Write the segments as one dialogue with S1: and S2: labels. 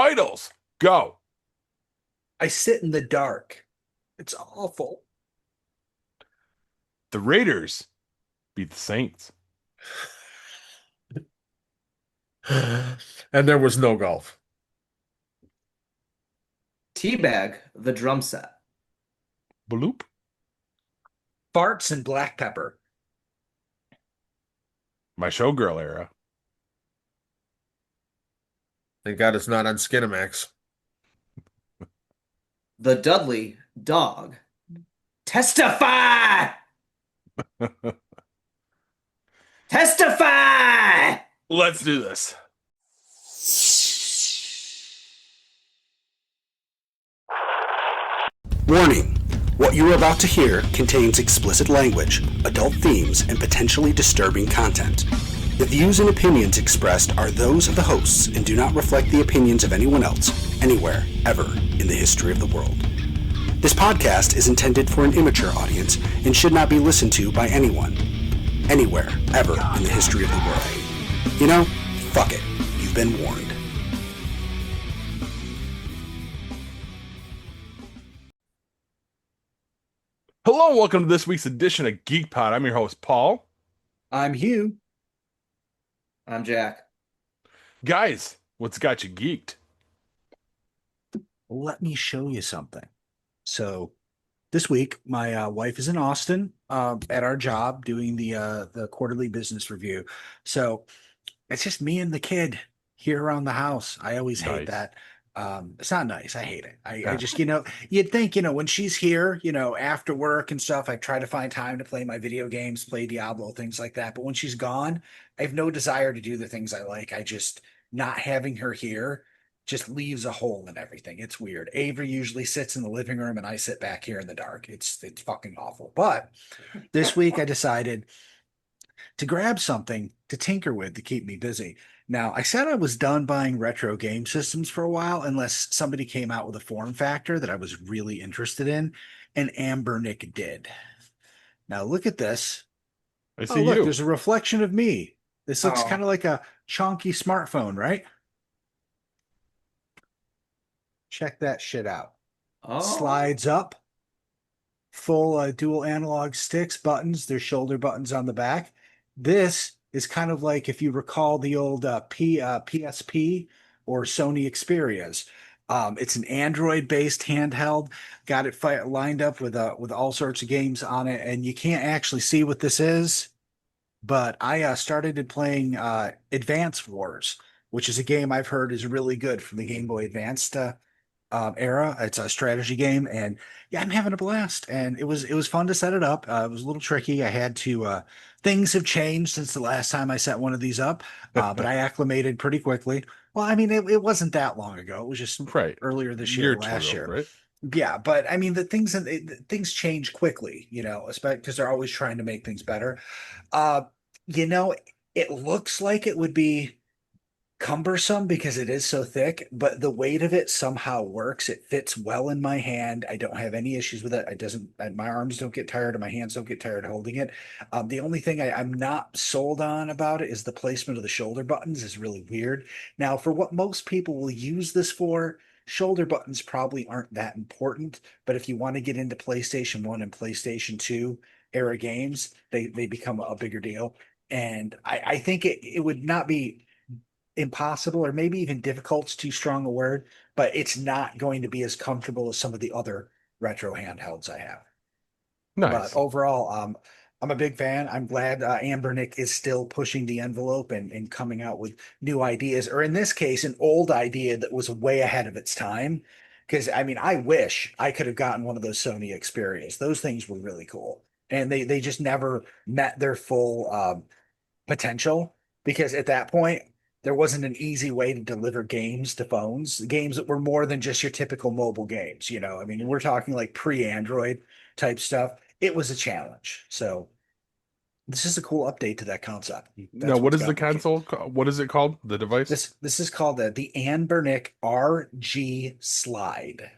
S1: titles. Go.
S2: I sit in the dark. It's awful.
S1: The Raiders beat the Saints.
S3: And there was no golf.
S4: Teabag, the drum set.
S1: Bloop.
S2: Farts and black pepper.
S1: My Showgirl Era.
S3: Thank God it's not on Skinamax.
S4: The Dudley dog. Testify! Testify!
S1: Let's do this.
S5: Warning. What you are about to hear contains explicit language, adult themes, and potentially disturbing content. The views and opinions expressed are those of the hosts and do not reflect the opinions of anyone else, anywhere, ever, in the history of the world. This podcast is intended for an immature audience and should not be listened to by anyone, anywhere, ever, in the history of the world. You know, fuck it. You've been warned.
S1: Hello and welcome to this week's edition of Geek Pod. I'm your host, Paul.
S2: I'm Hugh.
S4: I'm Jack.
S1: Guys, what's got you geeked?
S2: Let me show you something. So this week, my wife is in Austin at our job doing the quarterly business review. So it's just me and the kid here around the house. I always hate
S1: Nice.
S2: that. It's not nice. I hate it. I
S1: Yeah.
S2: just, you'd think, when she's here, after work and stuff, I try to find time to play my video games, play Diablo, things like that. But when she's gone, I have no desire to do the things I like. Not having her here just leaves a hole in everything. It's weird. Avery usually sits in the living room and I sit back here in the dark. It's fucking awful. But this week I decided to grab something to tinker with to keep me busy. Now, I said I was done buying retro game systems for a while unless somebody came out with a form factor that I was really interested in, and Ambernick did. Now, look at this.
S1: I
S2: Oh,
S1: see
S2: look,
S1: you.
S2: there's a reflection of me. This looks
S4: Oh.
S2: kind of like a chonky smartphone, right? Check that shit out.
S4: Oh.
S2: Slides up, full dual analog sticks, buttons. There's shoulder buttons on the back. This is kind of like if you recall the old PSP or Sony Xperias. It's an Android-based handheld. Got it lined up with all sorts of games on it, and you can't actually see what this is. But I started playing Advance Wars, which is a game I've heard is really good from the Game Boy Advanced era. It's a strategy game, and yeah, I'm having a blast. And it was fun to set it up. It was a little tricky. I had to. Things have changed since the last time I set one of these up, but I acclimated pretty quickly. Well, I mean, it wasn't that long ago. It was just
S1: Right.
S2: earlier this
S1: Year
S2: year,
S1: or two
S2: last
S1: ago,
S2: year.
S1: right?
S2: Yeah, but I mean, things change quickly, especially because they're always trying to make things better. Uh, it looks like it would be cumbersome because it is so thick, but the weight of it somehow works. It fits well in my hand. I don't have any issues with it. My arms don't get tired and my hands don't get tired holding it. The only thing I'm not sold on about it is the placement of the shoulder buttons is really weird. Now, for what most people will use this for, shoulder buttons probably aren't that important, but if you want to get into PlayStation 1 and PlayStation 2 era games, they become a bigger deal. And I think it would not be impossible or maybe even difficult's too strong a word, but it's not going to be as comfortable as some of the other retro handhelds I have.
S1: Nice.
S2: But overall, I'm a big fan. I'm glad Ambernick is still pushing the envelope and coming out with new ideas, or in this case, an old idea that was way ahead of its time. Because I mean, I wish I could have gotten one of those Sony Xperias. Those things were really cool, and they just never met their full potential because at that point there wasn't an easy way to deliver games to phones, games that were more than just your typical mobile games. I mean, we're talking like pre-Android type stuff. It was a challenge. So this is a cool update to that concept.
S1: Now,
S2: That's
S1: what
S2: what's
S1: is the
S2: got me kicked.
S1: console? What is it called? The device?
S2: This is called the Anbernic RG Slide.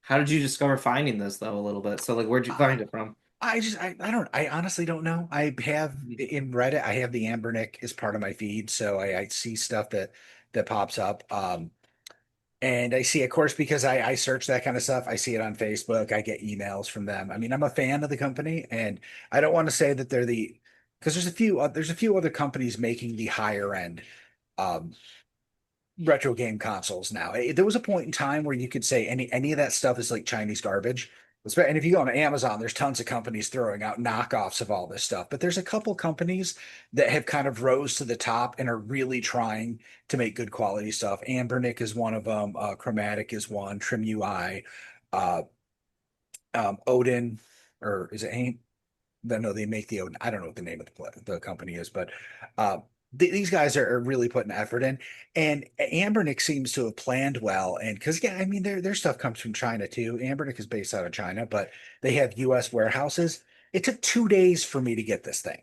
S4: How did you discover finding this though a little bit? So like where'd you find it from?
S2: I honestly don't know. I have in Reddit, I have the Ambernick as part of my feed. So I see stuff that pops up. And I see, of course, because I search that kind of stuff, I see it on Facebook. I get emails from them. I mean, I'm a fan of the company, and I don't want to say that they're because there's a few other companies making the higher end um, retro game consoles now. There was a point in time where you could say any of that stuff is like Chinese garbage. And if you go on Amazon, there's tons of companies throwing out knockoffs of all this stuff. But there's a couple companies that have kind of rose to the top and are really trying to make good quality stuff. Ambernick is one of them. Chromatic is one. Trim UI, uh, Odin, or is it Aim? No, they make the Odin. I don't know what the name of the company is, but uh, these guys are really putting effort in. And Ambernick seems to have planned well. And because, yeah, I mean, their stuff comes from China too. Ambernick is based out of China, but they have US warehouses. It took 2 days for me to get this thing.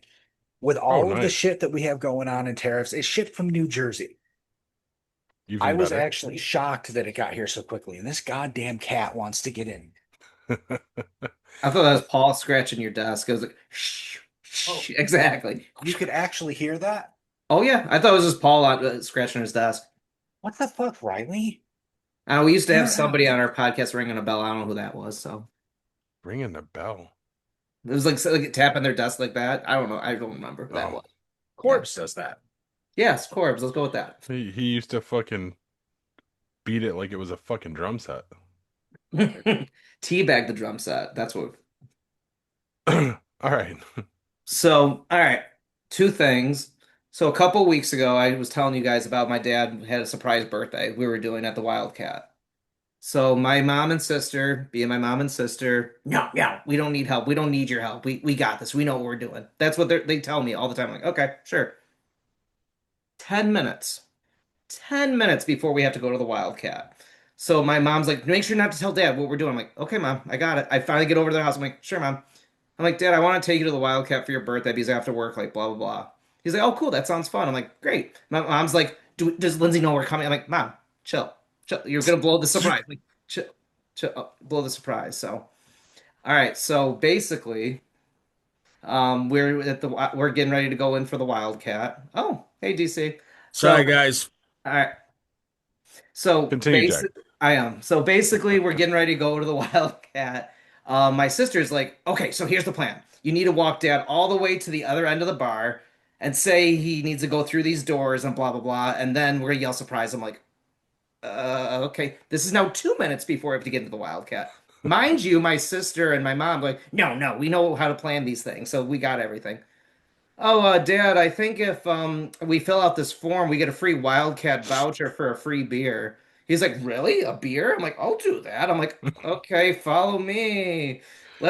S2: With all of the
S1: nice.
S2: shit that we have going on in tariffs, it shipped from New Jersey.
S1: Even
S2: I was
S1: better.
S2: actually shocked that it got here so quickly. And this goddamn cat wants to get in.
S4: I thought that was Paul scratching your desk. I was like, shh, shh.
S2: Oh.
S4: Exactly.
S2: You could actually hear that?
S4: Oh yeah, I thought it was just Paul scratching his desk.
S2: What the fuck, Riley?
S4: We used to have
S2: Yeah.
S4: somebody on our podcast ringing a bell. I don't know who that was. So
S1: Ringing the bell.
S4: it was like tapping their desk like that. I don't know. I don't remember who that
S1: Oh.
S4: was.
S2: Corbs does that.
S4: Yes, Corbs. Let's go with that.
S1: He used to fucking beat it like it was a fucking drum set.
S4: Teabag the drum set. That's what.
S1: All right.
S4: So, all right, two things. So a couple weeks ago, I was telling you guys about my dad had a surprise birthday we were doing at the Wildcat. So my mom and sister, being my mom and sister, no, we don't need help. We don't need your help. We got this. We know what we're doing. That's what they tell me all the time. I'm like, okay, sure. 10 minutes. 10 minutes before we have to go to the Wildcat. So my mom's like, make sure not to tell dad what we're doing. I'm like, okay, mom, I got it. I finally get over to their house. I'm like, sure, mom. I'm like, Dad, I want to take you to the Wildcat for your birthday because I have to work, like, blah, blah, blah. He's like, oh, cool, that sounds fun. I'm like, great. My mom's like, does Lindsay know we're coming? I'm like, Mom, chill. You're going to blow the surprise. Like, chill, blow the surprise. So, all right. So basically, we're getting ready to go in for the Wildcat. Oh, hey, DC.
S3: Sorry, guys.
S4: All right. So
S1: Continue, Jack.
S4: I am. So basically, we're getting ready to go to the Wildcat. My sister's like, okay, so here's the plan. You need to walk Dad all the way to the other end of the bar and say he needs to go through these doors and blah, blah, blah. And then we're going to yell surprise. I'm like, okay. This is now 2 minutes before we have to get into the Wildcat. Mind you, my sister and my mom like, no, we know how to plan these things. So we got everything. Oh, Dad, I think if we fill out this form, we get a free Wildcat voucher for a free beer. He's like, really? A beer? I'm like, I'll do that. I'm like, okay, follow me.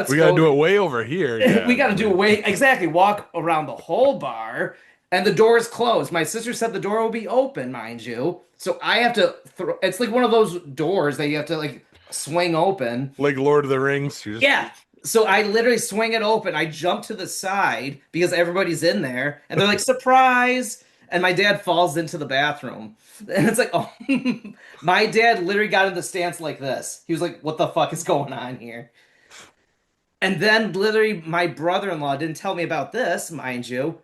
S1: We gotta do it way over here. Yeah.
S4: We gotta do it way exactly. Walk around the whole bar, and the door is closed. My sister said the door will be open, mind you. So I have to throw. It's like one of those doors that you have to like swing open.
S1: Like Lord of the Rings.
S4: Yeah. So I literally swing it open. I jump to the side because everybody's in there, and they're like, surprise! And my dad falls into the bathroom. And it's like, oh, my dad literally got in the stance like this. He was like, what the fuck is going on here? And then literally my brother-in-law didn't tell me about this, mind you.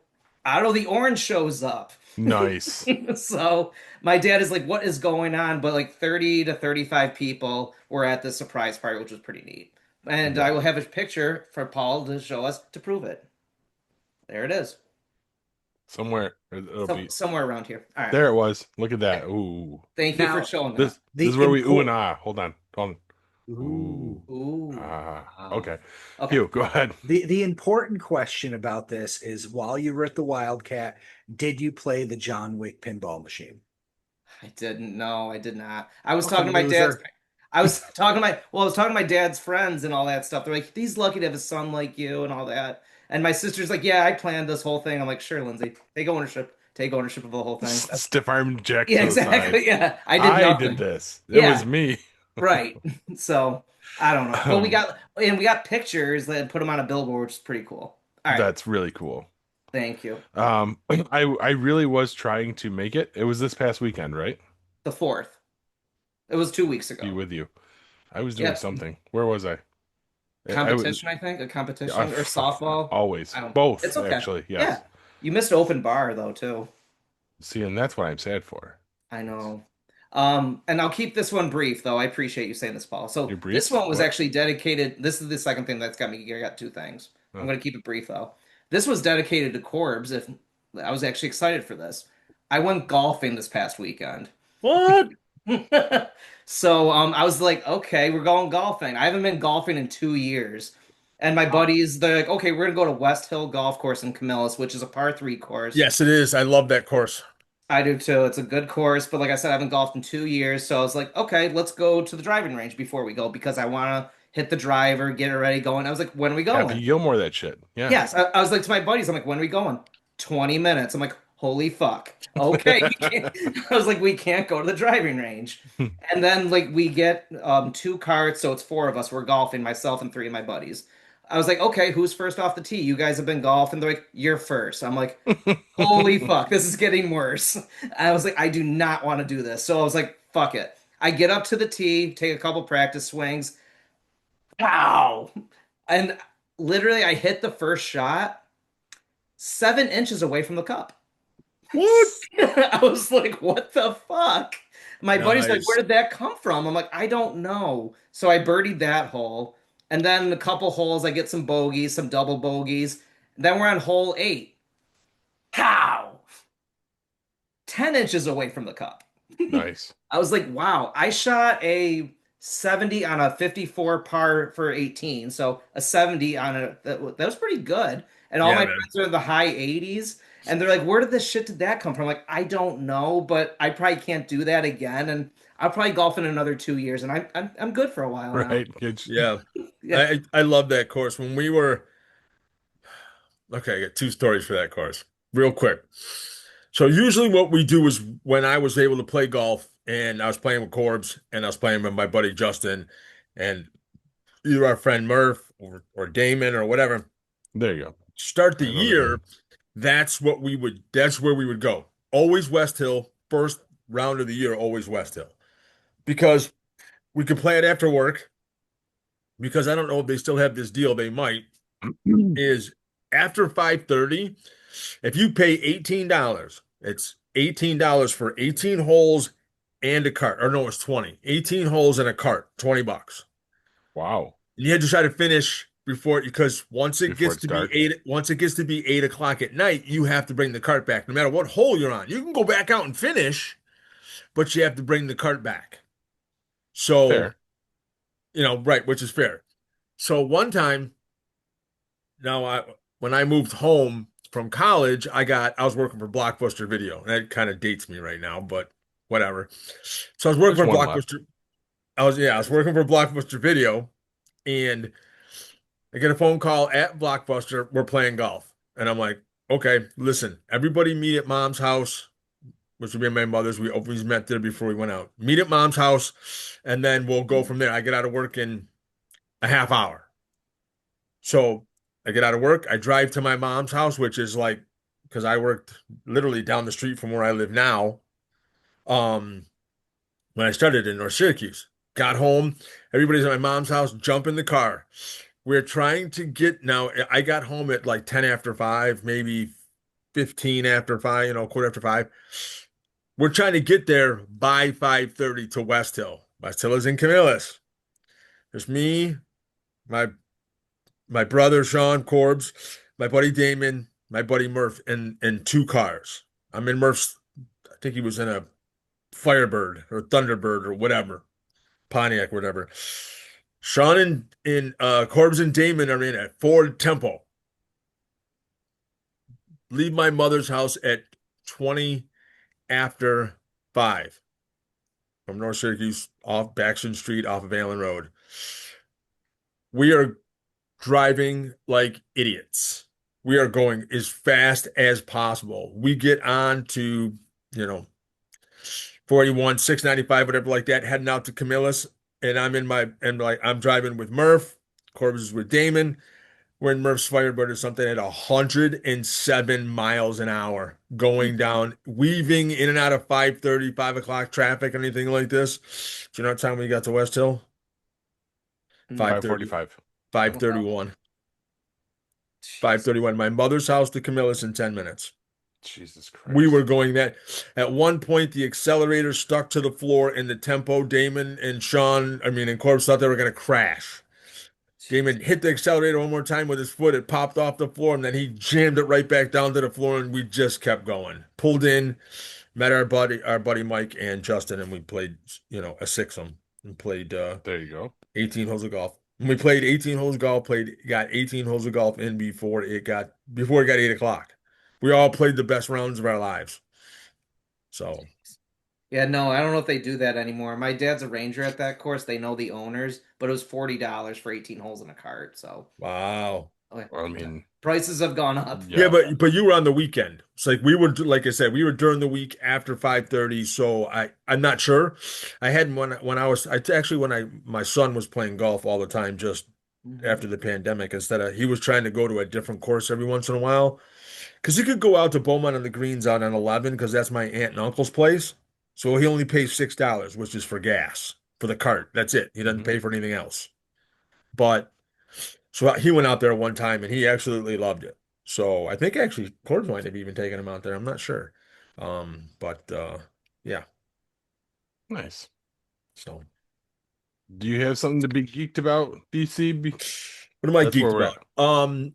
S4: Out of the orange shows up.
S1: Nice.
S4: So my dad is like, what is going on? But like 30 to 35 people were at the surprise party, which was pretty neat. And I will have a picture for Paul to show us to prove it. There it is.
S1: Somewhere. It'll be
S4: Somewhere around here. All right.
S1: there. It was. Look at that. Ooh.
S4: Thank you
S2: Now,
S4: for showing
S1: This
S4: that.
S1: this is where we ooh and ah. Hold on.
S2: Ooh.
S4: Ooh.
S1: Ah. Okay.
S4: Okay.
S1: Hugh, go ahead.
S2: The important question about this is while you were at the Wildcat, did you play the John Wick pinball machine?
S4: I didn't. No, I did not. I was
S2: Fucking
S4: talking to my dad's.
S2: loser.
S4: I was talking to my dad's friends and all that stuff. They're like, he's lucky to have a son like you and all that. And my sister's like, yeah, I planned this whole thing. I'm like, sure, Lindsay, take ownership of the whole thing.
S1: Stiff arm Jack.
S4: Yeah,
S1: to the side.
S4: exactly. Yeah, I did
S1: did
S4: nothing.
S1: this. It
S4: Yeah.
S1: was me.
S4: Right. So I don't know. But we got pictures that put them on a billboard, which is pretty cool. All right.
S1: That's really cool.
S4: Thank you.
S1: I really was trying to make it. It was this past weekend, right?
S4: The 4th. It was 2 weeks
S1: Be
S4: ago.
S1: with you. I was doing
S4: Yeah.
S1: something. Where was I?
S4: Competition, I think. A competition or softball.
S1: Always.
S4: I don't-
S1: Both,
S4: It's okay.
S1: actually. Yes.
S4: Yeah. You missed open bar though too.
S1: See, and that's what I'm sad for.
S4: I know. And I'll keep this one brief, though. I appreciate you saying this, Paul. So
S1: You're brief?
S4: this one was
S1: What?
S4: actually dedicated. This is the second thing that's got me. I got two things. I'm
S1: Oh.
S4: going to keep it brief, though. This was dedicated to Corbs. If I was actually excited for this, I went golfing this past weekend.
S3: What?
S4: So I was like, okay, we're going golfing. I haven't been golfing in 2 years. And my buddies, they're like, okay, we're gonna go to West Hill Golf Course in Camillus, which is a par 3 course.
S3: Yes, it is. I love that course.
S4: I do too. It's a good course, but like I said, I haven't golfed in 2 years. So I was like, okay, let's go to the driving range before we go because I want to hit the driver, get it ready, going. I was like, when are we
S1: Happy
S4: going?
S1: Gilmore, that shit. Yeah.
S4: Yes, I was like to my buddies, I'm like, when are we going? 20 minutes. I'm like, holy fuck. Okay. I was like, we can't go to the driving range. And then like we get two carts, so it's four of us. We're golfing, myself and three of my buddies. I was like, okay, who's first off the tee? You guys have been golfing. They're like, you're first. I'm like, holy fuck, this is getting worse. I was like, I do not want to do this. So I was like, fuck it. I get up to the tee, take a couple practice swings. Pow! And literally, I hit the first shot 7 inches away from the cup.
S3: What?
S4: I was like, what the fuck? My buddy's like,
S3: Nice.
S4: where did that come from? I'm like, I don't know. So I birdied that hole. And then a couple holes, I get some bogeys, some double bogeys. Then we're on hole 8. Pow! 10 inches away from the cup.
S1: Nice.
S4: I was like, wow, I shot a 70 on a 54 par for 18. So a 70 on that was pretty good. And all
S3: Yeah,
S4: my
S3: man.
S4: friends are in the high 80s. And they're like, where did this shit did that come from? I'm like, I don't know, but I probably can't do that again. And I'll probably golf in another 2 years. And I'm good for a while now.
S1: Right. Good.
S3: Yeah.
S4: Yeah.
S3: I love that course. When we were okay, I got two stories for that course. Real quick. So usually what we do is when I was able to play golf and I was playing with Corbs and I was playing with my buddy Justin and either our friend Murph or Damon or whatever,
S1: There you go.
S3: start the
S1: I know the
S3: year,
S1: name.
S3: that's where we would go. Always West Hill, first round of the year, always West Hill. Because we could play it after work. Because I don't know if they still have this deal, they might, is after 5:30, if you pay $18, it's $18 for 18 holes and a cart. Or no, it's 20. 18 holes and a cart, $20.
S1: Wow.
S3: And you had to try to finish before because once it
S1: Before
S3: gets
S1: it's
S3: to
S1: dark.
S3: be 8 o'clock at night, you have to bring the cart back, no matter what hole you're on. You can go back out and finish, but you have to bring the cart back. So,
S1: Fair.
S3: right, which is fair. So one time, when I moved home from college, I was working for Blockbuster Video. And that kind of dates me right now, but whatever. So I was working
S1: There's
S3: for
S1: one left.
S3: Blockbuster. I was working for Blockbuster Video, and I get a phone call at Blockbuster. We're playing golf, and I'm like, okay, listen, everybody meet at Mom's house, which would be my mother's. We always met there before we went out. Meet at Mom's house, and then we'll go from there. I get out of work in a half hour. So I get out of work. I drive to my mom's house, which is like, because I worked literally down the street from where I live now. When I started in North Syracuse, got home, everybody's at my mom's house, jump in the car. We're trying to get now. I got home at like 10 after 5, maybe 15 after 5, quarter after 5. We're trying to get there by 5:30 to West Hill. West Hill is in Camillus. There's me, my brother Sean Corbs, my buddy Damon, my buddy Murph, and two cars. I'm in Murph's. I think he was in a Firebird or Thunderbird or whatever, Pontiac, whatever. Sean and Corbs and Damon are in a Ford Tempo. Leave my mother's house at 20 after 5 from North Syracuse off Baxton Street off of Allen Road. We are driving like idiots. We are going as fast as possible. We get on to, 41, 695, whatever like that, heading out to Camillus. And I'm driving with Murph. Corbs is with Damon. We're in Murph's Firebird or something at 107 miles an hour going down, weaving in and out of 5:30, 5 o'clock traffic, anything like this. Do you know what time we got to West Hill? 5:30.
S1: 5:45.
S3: 5:31. 5:31. My mother's house to Camillus in 10 minutes.
S1: Jesus
S3: We
S1: Christ.
S3: were going that at one point the accelerator stuck to the floor in the tempo. Damon and Corbs thought they were going to crash. Damon hit the accelerator one more time with his foot. It popped off the floor, and then he jammed it right back down to the floor, and we just kept going. Pulled in, met our buddy Mike and Justin, and we played, a sixum and played
S1: There you go.
S3: 18 holes of golf. And we played 18 holes of golf, got 18 holes of golf in before it got 8 o'clock. We all played the best rounds of our lives. So
S4: Yeah, no, I don't know if they do that anymore. My dad's a ranger at that course. They know the owners, but it was $40 for 18 holes in a cart. So,
S3: wow.
S4: okay.
S1: Well, I mean,
S4: Prices have gone up.
S3: Yeah, but you were on the weekend. It's like we were, like I said, we were during the week after 5:30. So I'm not sure. I had when my son was playing golf all the time just after the pandemic. He was trying to go to a different course every once in a while, because you could go out to Beaumont on the greens out on 11, because that's my aunt and uncle's place. So he only pays $6, which is for gas for the cart. That's it. He doesn't pay for anything else. But so he went out there one time and he absolutely loved it. So I think actually Corbs might have even taken him out there. I'm not sure. But yeah.
S1: nice.
S3: So
S1: Do you have something to be geeked about, DC?
S3: what am I
S1: That's where
S3: geeked
S1: we're
S3: about?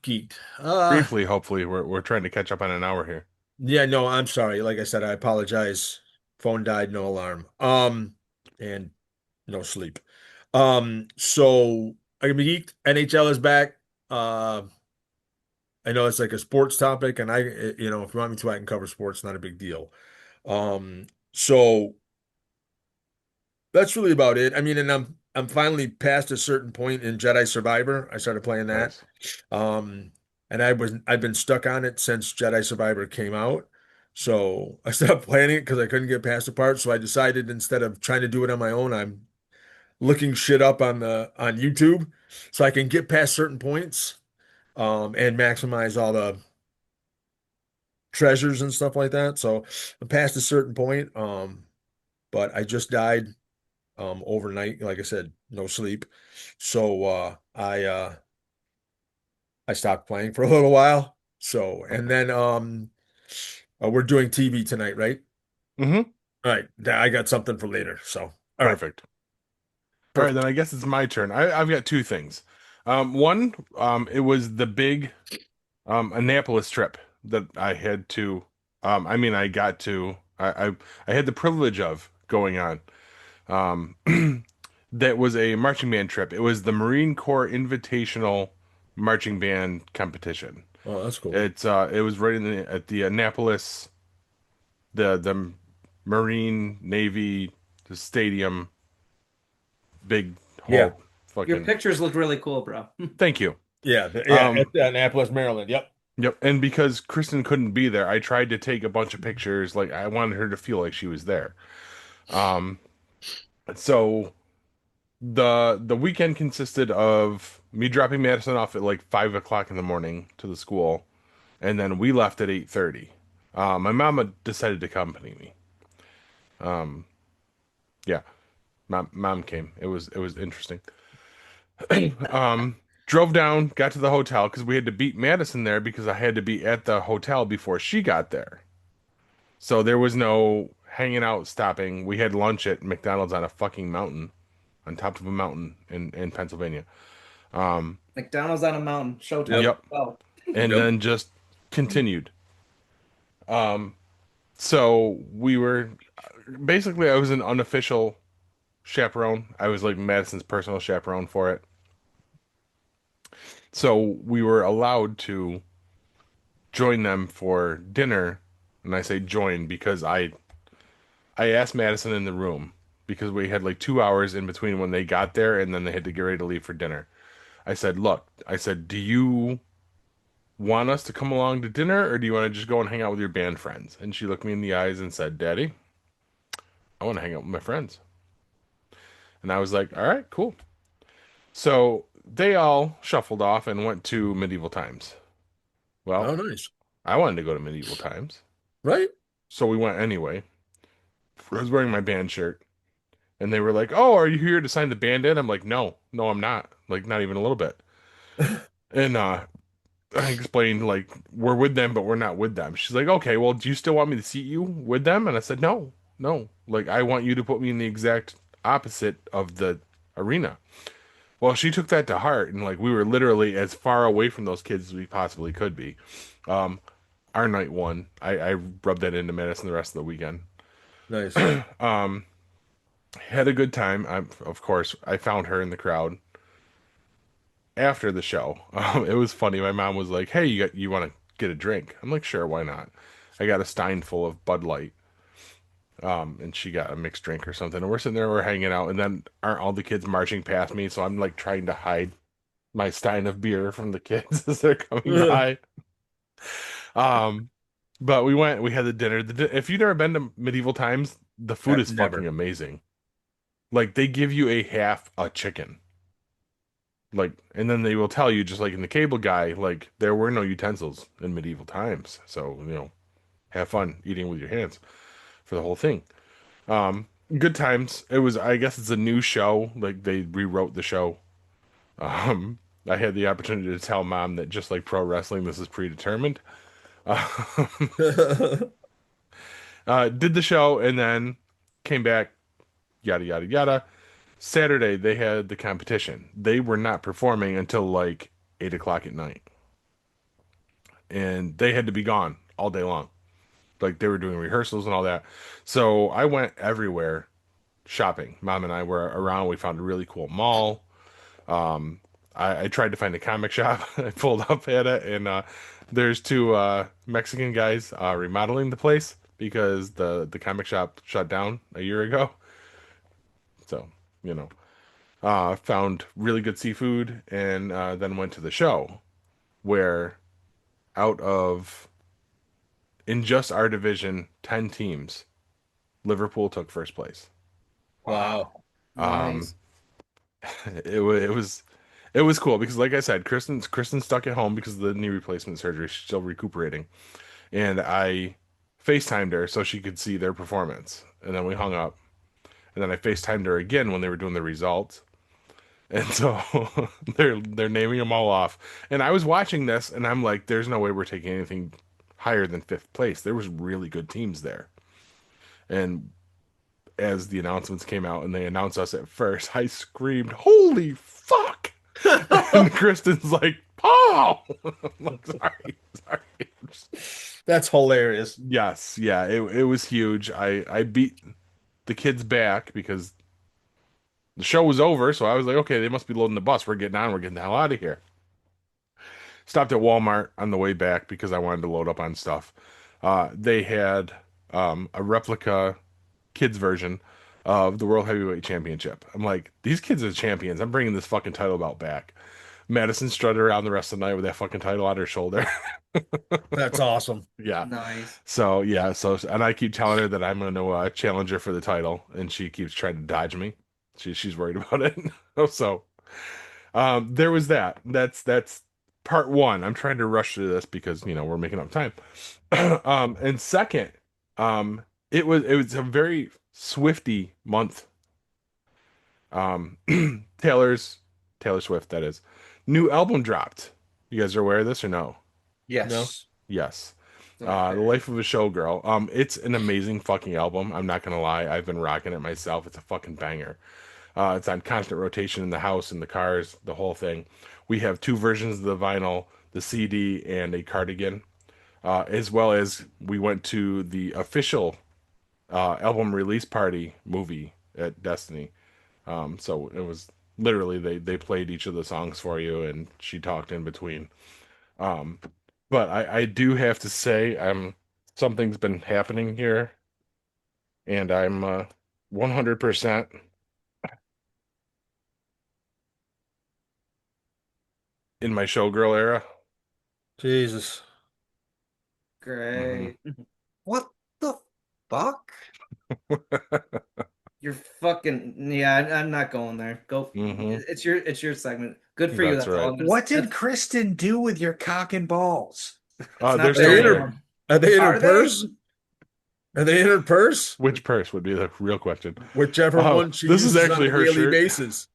S3: Geeked.
S1: Briefly, hopefully, we're trying to catch up on an hour here.
S3: Yeah, no, I'm sorry. Like I said, I apologize. Phone died, no alarm. And no sleep. So I can be geeked. NHL is back. I know it's like a sports topic, and if you want me to, I can cover sports, not a big deal. So that's really about it. I mean, and I'm finally past a certain point in Jedi Survivor. I started playing that.
S1: Nice.
S3: And I've been stuck on it since Jedi Survivor came out. So I stopped playing it because I couldn't get past the part. So I decided, instead of trying to do it on my own, I'm looking shit up on YouTube so I can get past certain points, and maximize all the treasures and stuff like that. So I'm past a certain point. But I just died overnight. Like I said, no sleep. So I stopped playing for a little while. So, and then we're doing TV tonight, right?
S1: Mm-hmm.
S3: All right. I got something for later. So, all right.
S1: Perfect. All right, then I guess it's my turn. I've got two things. One, it was the big Annapolis trip that I had to. I got to. I had the privilege of going on. That was a marching band trip. It was the Marine Corps Invitational Marching Band Competition.
S3: Oh, that's cool.
S1: It was right at the Annapolis, the Marine Navy, the stadium, big whole
S3: Yeah.
S4: Your
S1: fucking.
S4: pictures look really cool, bro.
S1: Thank you.
S3: Yeah. At Annapolis, Maryland. Yep.
S1: Yep. And because Kristen couldn't be there, I tried to take a bunch of pictures. Like, I wanted her to feel like she was there. So the weekend consisted of me dropping Madison off at like 5 o'clock in the morning to the school, and then we left at 8:30. My mama decided to accompany me. Yeah, my mom came. It was interesting. Drove down, got to the hotel because we had to beat Madison there because I had to be at the hotel before she got there. So there was no hanging out, stopping. We had lunch at McDonald's on a fucking mountain, on top of a mountain in Pennsylvania.
S4: McDonald's on a mountain. Showtime.
S1: Yep.
S4: Oh.
S1: And then just continued. So we were basically, I was an unofficial chaperone. I was like Madison's personal chaperone for it. So we were allowed to join them for dinner, and I say join because I asked Madison in the room because we had like 2 hours in between when they got there and then they had to get ready to leave for dinner. I said, look, do you want us to come along to dinner, or do you want to just go and hang out with your band friends? And she looked me in the eyes and said, Daddy, I want to hang out with my friends. And I was like, all right, cool. So they all shuffled off and went to medieval times. Well,
S3: Oh, nice.
S1: I wanted to go to medieval times,
S3: Right?
S1: so we went anyway. I was wearing my band shirt, and they were like, "Oh, are you here to sign the band in?" I'm like, "No, I'm not. Like, not even a little bit." And I explained like we're with them, but we're not with them. She's like, okay, well, do you still want me to seat you with them? And I said, no, no. Like I want you to put me in the exact opposite of the arena. Well, she took that to heart, and like we were literally as far away from those kids as we possibly could be. Um, our night one, I rubbed that into Madison the rest of the weekend.
S3: Nice.
S1: Had a good time. Of course, I found her in the crowd after the show. It was funny. My mom was like, "Hey, you want to get a drink?" I'm like, "Sure, why not?" I got a stein full of Bud Light, and she got a mixed drink or something. And we're sitting there, we're hanging out, and then aren't all the kids marching past me? So I'm like trying to hide my stein of beer from the kids as they're coming by. Um, but we had the dinner. If you've never been to medieval times, the food is
S3: Never.
S1: fucking amazing. Like they give you a half a chicken. Like, and then they will tell you, just like in the cable guy, like there were no utensils in medieval times. So, have fun eating with your hands for the whole thing. Good times. It was, I guess it's a new show. Like they rewrote the show. I had the opportunity to tell mom that just like pro wrestling, this is predetermined. Did the show and then came back, yada, yada, yada. Saturday, they had the competition. They were not performing until like 8 o'clock at night. And they had to be gone all day long. Like they were doing rehearsals and all that. So I went everywhere shopping. Mom and I were around. We found a really cool mall. I tried to find a comic shop. I pulled up at it, and there's two Mexican guys remodeling the place because the comic shop shut down a year ago. So, found really good seafood, and then went to the show where out of, in just our division, 10 teams, Liverpool took first place.
S3: Wow.
S4: Nice.
S1: It was cool because, like I said, Kristen's stuck at home because of the knee replacement surgery. She's still recuperating, and I FaceTimed her so she could see their performance, and then we hung up, and then I FaceTimed her again when they were doing the results, and so they're naming them all off, and I was watching this, and I'm like, "There's no way we're taking anything higher than fifth place." There was really good teams there, and as the announcements came out and they announced us at first, I screamed, "Holy fuck!" And Kristen's like, "Paul!" I'm like, sorry.
S3: That's hilarious.
S1: Yes, yeah, it was huge. I beat the kids back because the show was over, so I was like, okay, they must be loading the bus. We're getting on, we're getting the hell out of here. Stopped at Walmart on the way back because I wanted to load up on stuff. They had a replica kids version of the World Heavyweight Championship. I'm like, these kids are champions. I'm bringing this fucking title belt back. Madison strutted around the rest of the night with that fucking title on her shoulder.
S3: That's awesome.
S1: Yeah.
S4: Nice.
S1: So, and I keep telling her that I'm going to challenge her for the title, and she keeps trying to dodge me. She's worried about it. So, there was that. That's part one. I'm trying to rush through this because, we're making up time. And second, it was a very Swiftie month. Taylor Swift, that is. New album dropped. You guys are aware of this or no?
S2: Yes.
S3: No.
S1: Yes. The Life of a Showgirl. It's an amazing fucking album. I'm not gonna lie. I've been rocking it myself. It's a fucking banger. It's on constant rotation in the house, in the cars, the whole thing. We have two versions of the vinyl, the CD, and a cardigan. As well as we went to the official album release party movie at Destiny. So it was literally they played each of the songs for you, and she talked in between. But I do have to say, something's been happening here, and I'm 100% in my Showgirl era.
S3: Jesus.
S4: Great.
S2: What the fuck?
S4: You're fucking I'm not going there. Go.
S1: Mhm.
S4: It's your segment. Good for you.
S1: That's
S4: That's all
S1: right.
S4: I'm gonna
S2: What
S4: say.
S2: did Kristen do with your cock and balls?
S4: It's not
S1: They're
S3: Are
S1: still
S3: they in
S1: there.
S3: her, are they in her
S2: Are they?
S3: purse? Are they in her purse?
S1: Which purse would be the real question.
S3: Whichever
S1: Oh,
S3: one she
S1: this is
S3: uses
S1: actually
S3: on a
S1: her
S3: daily
S1: shirt.
S3: basis.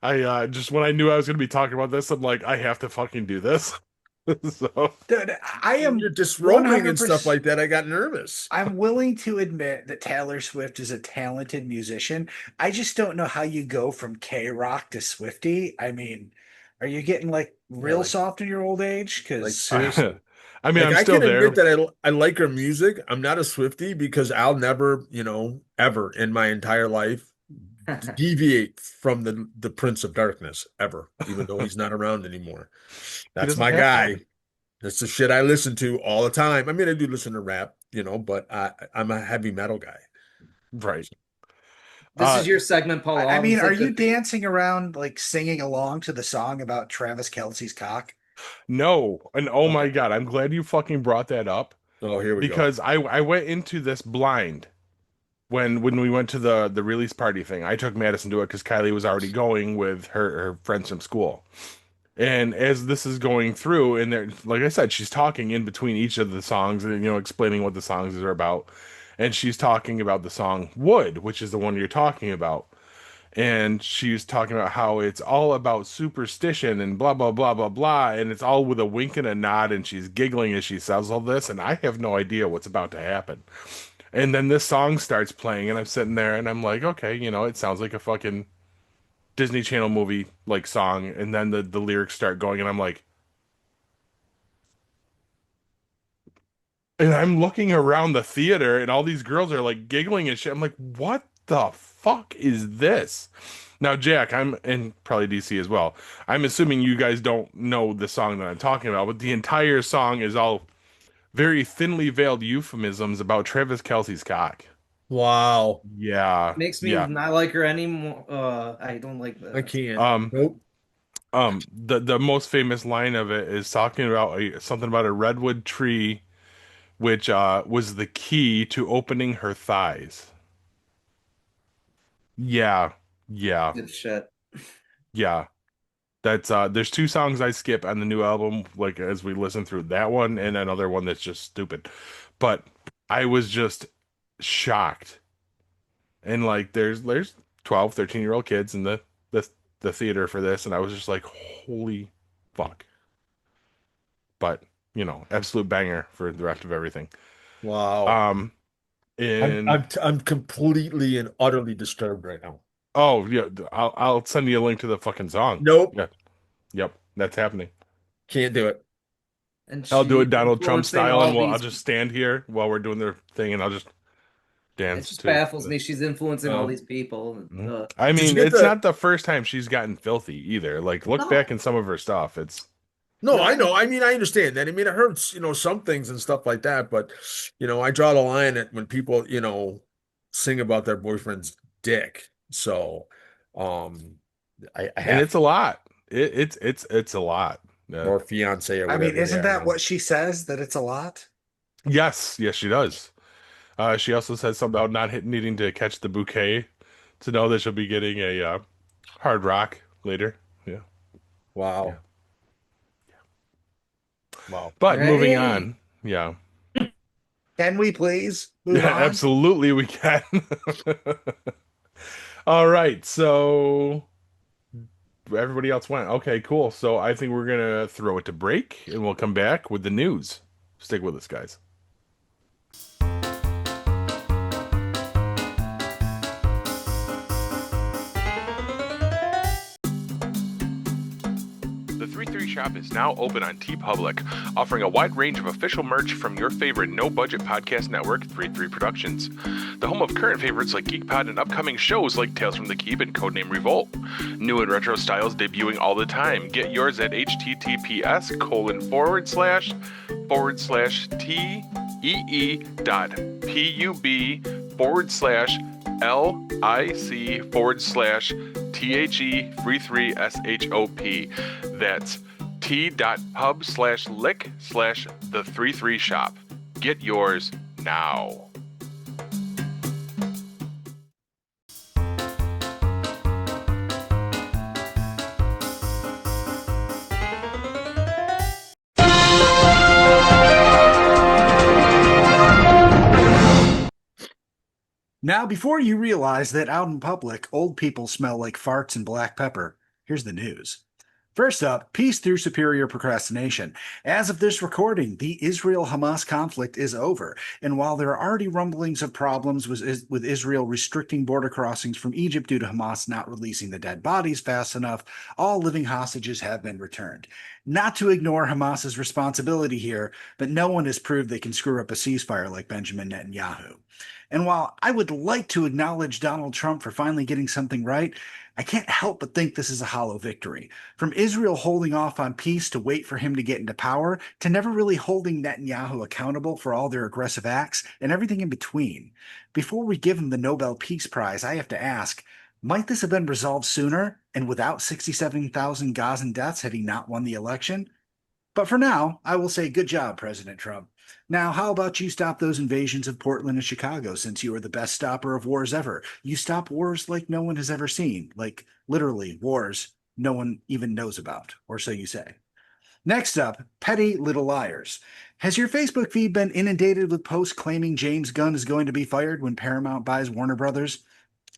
S1: I just when I knew I was going to be talking about this, I'm like, I have to fucking do this. So
S2: Dude, I am
S3: You're disrobing and
S2: 100%.
S3: stuff like that. I got nervous.
S2: I'm willing to admit that Taylor Swift is a talented musician. I just don't know how you go from K-Rock to Swiftie. I mean, are you getting like real
S3: like-
S2: soft in your old age?
S3: Like
S2: Because
S3: seriously.
S1: I mean,
S3: Like
S1: I'm
S3: I
S1: still
S3: can
S1: there.
S3: admit that I like her music. I'm not a Swiftie because I'll never, ever in my entire life deviate from the Prince of Darkness ever, even though he's not around anymore. That's
S1: doesn't
S3: my
S1: have
S3: guy.
S1: to.
S3: That's the shit I listen to all the time. I mean, I do listen to rap, but I'm a heavy metal guy.
S1: Right.
S4: This is your segment, Paul.
S2: I mean, are you
S4: Good for you.
S2: dancing around like singing along to the song about Travis Kelce's cock?
S1: No. And oh my God, I'm glad you fucking brought that up
S3: Oh, here we go.
S1: because I went into this blind when we went to the release party thing. I took Madison to it because Kylie was already going with her friends from school. And as this is going through, and there, like I said, she's talking in between each of the songs and, explaining what the songs are about. And she's talking about the song Wood, which is the one you're talking about. And she's talking about how it's all about superstition and blah, blah, blah, blah, blah. And it's all with a wink and a nod. And she's giggling as she says all this. And I have no idea what's about to happen. And then this song starts playing, and I'm sitting there and I'm like, okay, it sounds like a fucking Disney Channel movie like song, and then the lyrics start going, and I'm like, and I'm looking around the theater, and all these girls are like giggling and shit. I'm like, what the fuck is this? Now, Jack, and probably DC as well. I'm assuming you guys don't know the song that I'm talking about, but the entire song is all very thinly veiled euphemisms about Travis Kelce's cock.
S3: Wow.
S1: Yeah,
S4: Makes me
S1: yeah.
S4: not like her anymore. I don't like that.
S3: I can't. Nope.
S1: The most famous line of it is talking about something about a redwood tree, which was the key to opening her thighs. Yeah, yeah,
S4: Good shit.
S1: yeah. That's there's two songs I skip on the new album, like as we listen through that one and another one that's just stupid. But I was just shocked. And like there's 12, 13-year-old kids in the theater for this, and I was just like, holy fuck. But, absolute banger for the rest of everything.
S3: Wow.
S1: And
S3: I'm completely and utterly disturbed right now.
S1: oh yeah, I'll send you a link to the fucking song.
S3: Nope.
S1: Yeah. Yep, that's happening.
S3: Can't do it.
S4: And
S1: I'll do
S4: she
S1: it Donald Trump
S4: influencing
S1: style, and
S4: all
S1: I'll
S4: these-
S1: just stand here while we're doing their thing, and I'll just
S4: It
S1: dance
S4: just
S1: too.
S4: baffles me. She's influencing all
S3: Oh.
S4: these people.
S1: I
S3: Did you
S1: mean,
S3: get
S1: it's
S3: the-
S1: not the first time she's gotten filthy either. Like, look
S4: No.
S1: back in some of her stuff. It's
S3: No, I know. I mean, I understand that. I mean, it hurts, some things and stuff like that. But, I draw the line at when people, sing about their boyfriend's dick. So, I
S1: and
S3: have
S1: it's a lot. It's a lot. Yeah.
S3: or fiance or
S2: I
S3: whatever.
S2: mean, isn't
S3: they are
S2: that
S3: now.
S2: what she says? That it's a lot?
S1: Yes, she does. She also says something about not needing to catch the bouquet to know that she'll be getting a hard rock later. Yeah.
S3: Wow. Wow.
S1: But moving
S4: Hey.
S1: on. Yeah.
S2: Can we please move
S1: Yeah,
S2: on?
S1: absolutely we can. All right, so everybody else went. Okay, cool. So I think we're gonna throw it to break, and we'll come back with the news. Stick with us, guys. The 3-3 shop is now open on TeePublic, offering a wide range of official merch from your favorite no-budget podcast network, 3-3 Productions. The home of current favorites like GeekPod and upcoming shows like Tales from the Keep and Codename Revolt. New and retro styles debuting all the time. Get yours at https://tee.lic/THE33SHOP. That's t.pub/lick/the33shop. Get yours now.
S2: Now, before you realize that out in public, old people smell like farts and black pepper, here's the news. First up, peace through superior procrastination. As of this recording, the Israel-Hamas conflict is over, and while there are already rumblings of problems with Israel restricting border crossings from Egypt due to Hamas not releasing the dead bodies fast enough, all living hostages have been returned. Not to ignore Hamas's responsibility here, but no one has proved they can screw up a ceasefire like Benjamin Netanyahu. And while I would like to acknowledge Donald Trump for finally getting something right, I can't help but think this is a hollow victory. From Israel holding off on peace to wait for him to get into power, to never really holding Netanyahu accountable for all their aggressive acts, and everything in between. Before we give him the Nobel Peace Prize, I have to ask, might this have been resolved sooner and without 67,000 Gazan deaths had he not won the election? But for now, I will say good job, President Trump. Now, how about you stop those invasions of Portland and Chicago since you are the best stopper of wars ever? You stop wars like no one has ever seen, like literally wars no one even knows about, or so you say. Next up, petty little liars. Has your Facebook feed been inundated with posts claiming James Gunn is going to be fired when Paramount buys Warner Brothers?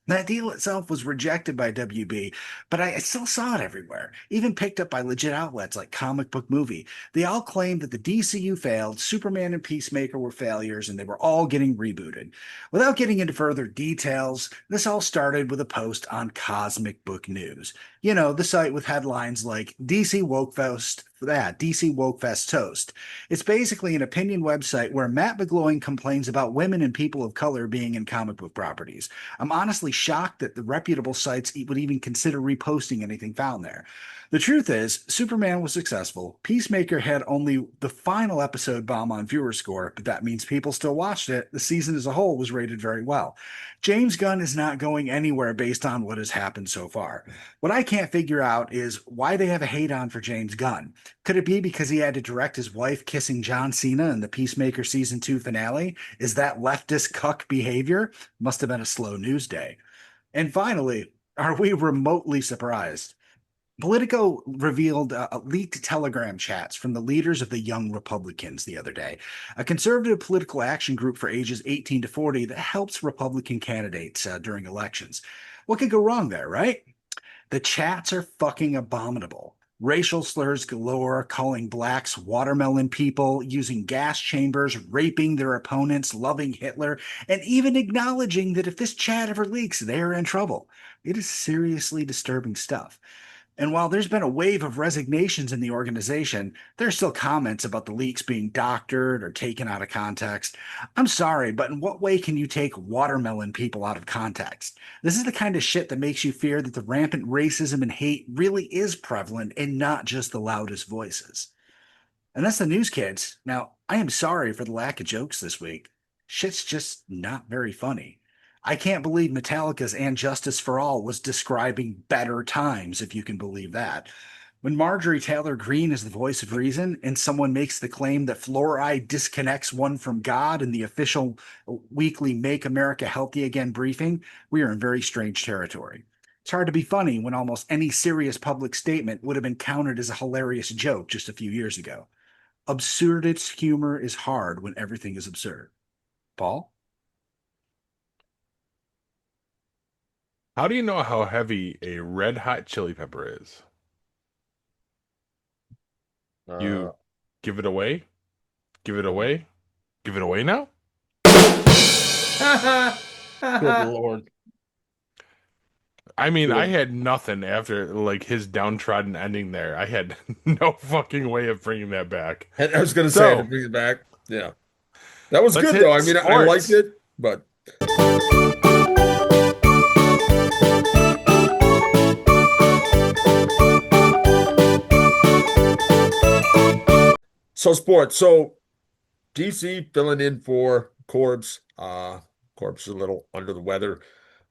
S2: That deal itself was rejected by WB, but I still saw it everywhere, even picked up by legit outlets like Comic Book Movie. They all claimed that the DCU failed, Superman and Peacemaker were failures, and they were all getting rebooted. Without getting into further details, this all started with a post on Cosmic Book News. You know, the site with headlines like DC Wokefest toast. It's basically an opinion website where Matt McGloin complains about women and people of color being in comic book properties. I'm honestly shocked that the reputable sites would even consider reposting anything found there. The truth is, Superman was successful. Peacemaker had only the final episode bomb on viewer score, but that means people still watched it. The season as a whole was rated very well. James Gunn is not going anywhere based on what has happened so far. What I can't figure out is why they have a hate on for James Gunn. Could it be because he had to direct his wife kissing John Cena in the Peacemaker season 2 finale? Is that leftist cuck behavior? Must have been a slow news day. And finally, are we remotely surprised? Politico revealed leaked Telegram chats from the leaders of the Young Republicans the other day, a conservative political action group for ages 18 to 40 that helps Republican candidates during elections. What could go wrong there, right? The chats are fucking abominable. Racial slurs galore, calling blacks watermelon people, using gas chambers, raping their opponents, loving Hitler, and even acknowledging that if this chat ever leaks, they're in trouble. It is seriously disturbing stuff. And while there's been a wave of resignations in the organization, there are still comments about the leaks being doctored or taken out of context. I'm sorry, but in what way can you take watermelon people out of context? This is the kind of shit that makes you fear that the rampant racism and hate really is prevalent and not just the loudest voices. And that's the news, kids. Now, I am sorry for the lack of jokes this week. Shit's just not very funny. I can't believe Metallica's And Justice for All was describing better times, if you can believe that. When Marjorie Taylor Greene is the voice of reason and someone makes the claim that fluoride disconnects one from God in the official weekly Make America Healthy Again briefing, we are in very strange territory. It's hard to be funny when almost any serious public statement would have been counted as a hilarious joke just a few years ago. Absurdist humor is hard when everything is absurd. Paul?
S1: How do you know how heavy a red hot chili pepper is? You give it away? Give it away? Give it away now?
S3: Good Lord.
S1: I mean, I had nothing after like his downtrodden ending there. I had no fucking way of bringing that back.
S3: I was going to say to bring it back. Yeah. That was good, though. I mean, I liked it, but. So sports. So DC filling in for Corbs. Corbs is a little under the weather.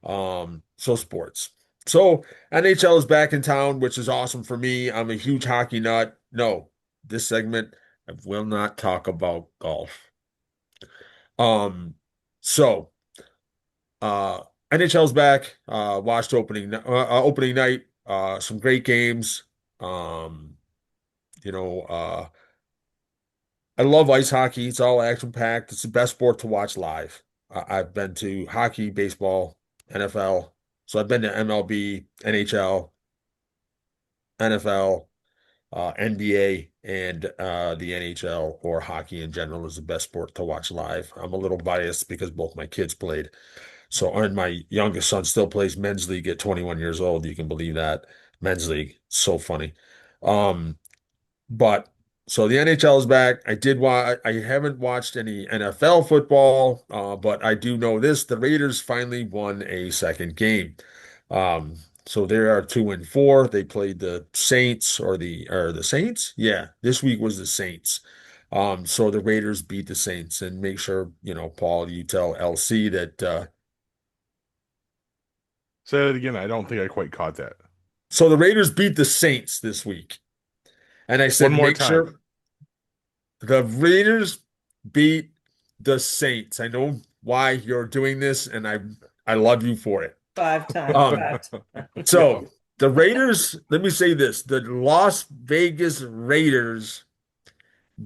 S3: So sports. So NHL is back in town, which is awesome for me. I'm a huge hockey nut. No, this segment I will not talk about golf. So NHL's back. Watched opening night. Some great games. I love ice hockey. It's all action packed. It's the best sport to watch live. I've been to hockey, baseball, NFL. So I've been to MLB, NHL, NFL, NBA and the NHL or hockey in general is the best sport to watch live. I'm a little biased because both my kids played. So, and my youngest son still plays men's league at 21 years old. You can believe that. Men's league. So funny. Um, but so the NHL is back. I haven't watched any NFL football, but I do know this. The Raiders finally won a second game. Um, so they are 2-4. They played the Saints or the Saints. Yeah, this week was the Saints. So the Raiders beat the Saints, and make sure, Paul, you tell LC that
S1: Say that again. I don't think I quite caught that.
S3: so the Raiders beat the Saints this week. And I said,
S1: One more
S3: make
S1: time.
S3: sure the Raiders beat the Saints. I know why you're doing this, and I love you for it.
S4: 5 times.
S3: Um,
S4: 5 times.
S3: So the Raiders, let me say this, the Las Vegas Raiders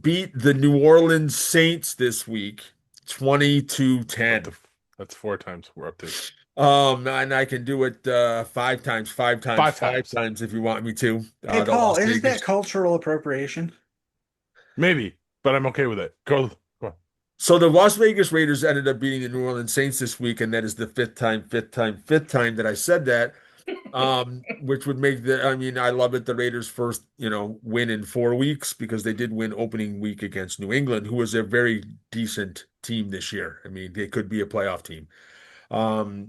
S3: beat the New Orleans Saints this week, 20-10.
S1: That's 4 times we're up to.
S3: And I can do it 5 times, 5 times,
S1: 5
S3: 5
S1: times.
S3: times if you want me to.
S2: Hey,
S3: The
S2: Paul,
S3: Las
S2: isn't
S3: Vegas-
S2: that cultural appropriation?
S1: Maybe, but I'm okay with it. Go on.
S3: So the Las Vegas Raiders ended up beating the New Orleans Saints this week, and that is the fifth time that I said that. Which would make I love it. The Raiders' first, win in 4 weeks because they did win opening week against New England, who was a very decent team this year. I mean, they could be a playoff team.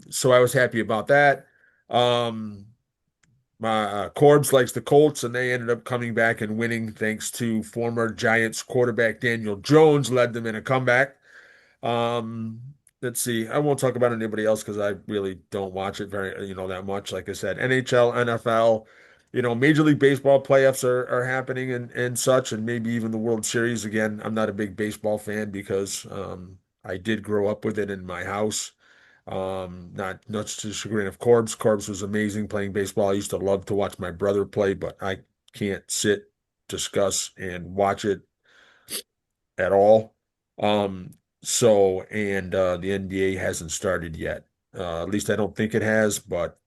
S3: So I was happy about that. My Corbs likes the Colts, and they ended up coming back and winning thanks to former Giants quarterback Daniel Jones led them in a comeback. Let's see. I won't talk about anybody else because I really don't watch it very, that much. Like I said, NHL, NFL, Major League Baseball playoffs are happening and such, and maybe even the World Series. Again, I'm not a big baseball fan because I did grow up with it in my house. Not much to the chagrin of Corbs. Corbs was amazing playing baseball. I used to love to watch my brother play, but I can't sit, discuss, and watch it at all. The NBA hasn't started yet. At least I don't think it has, but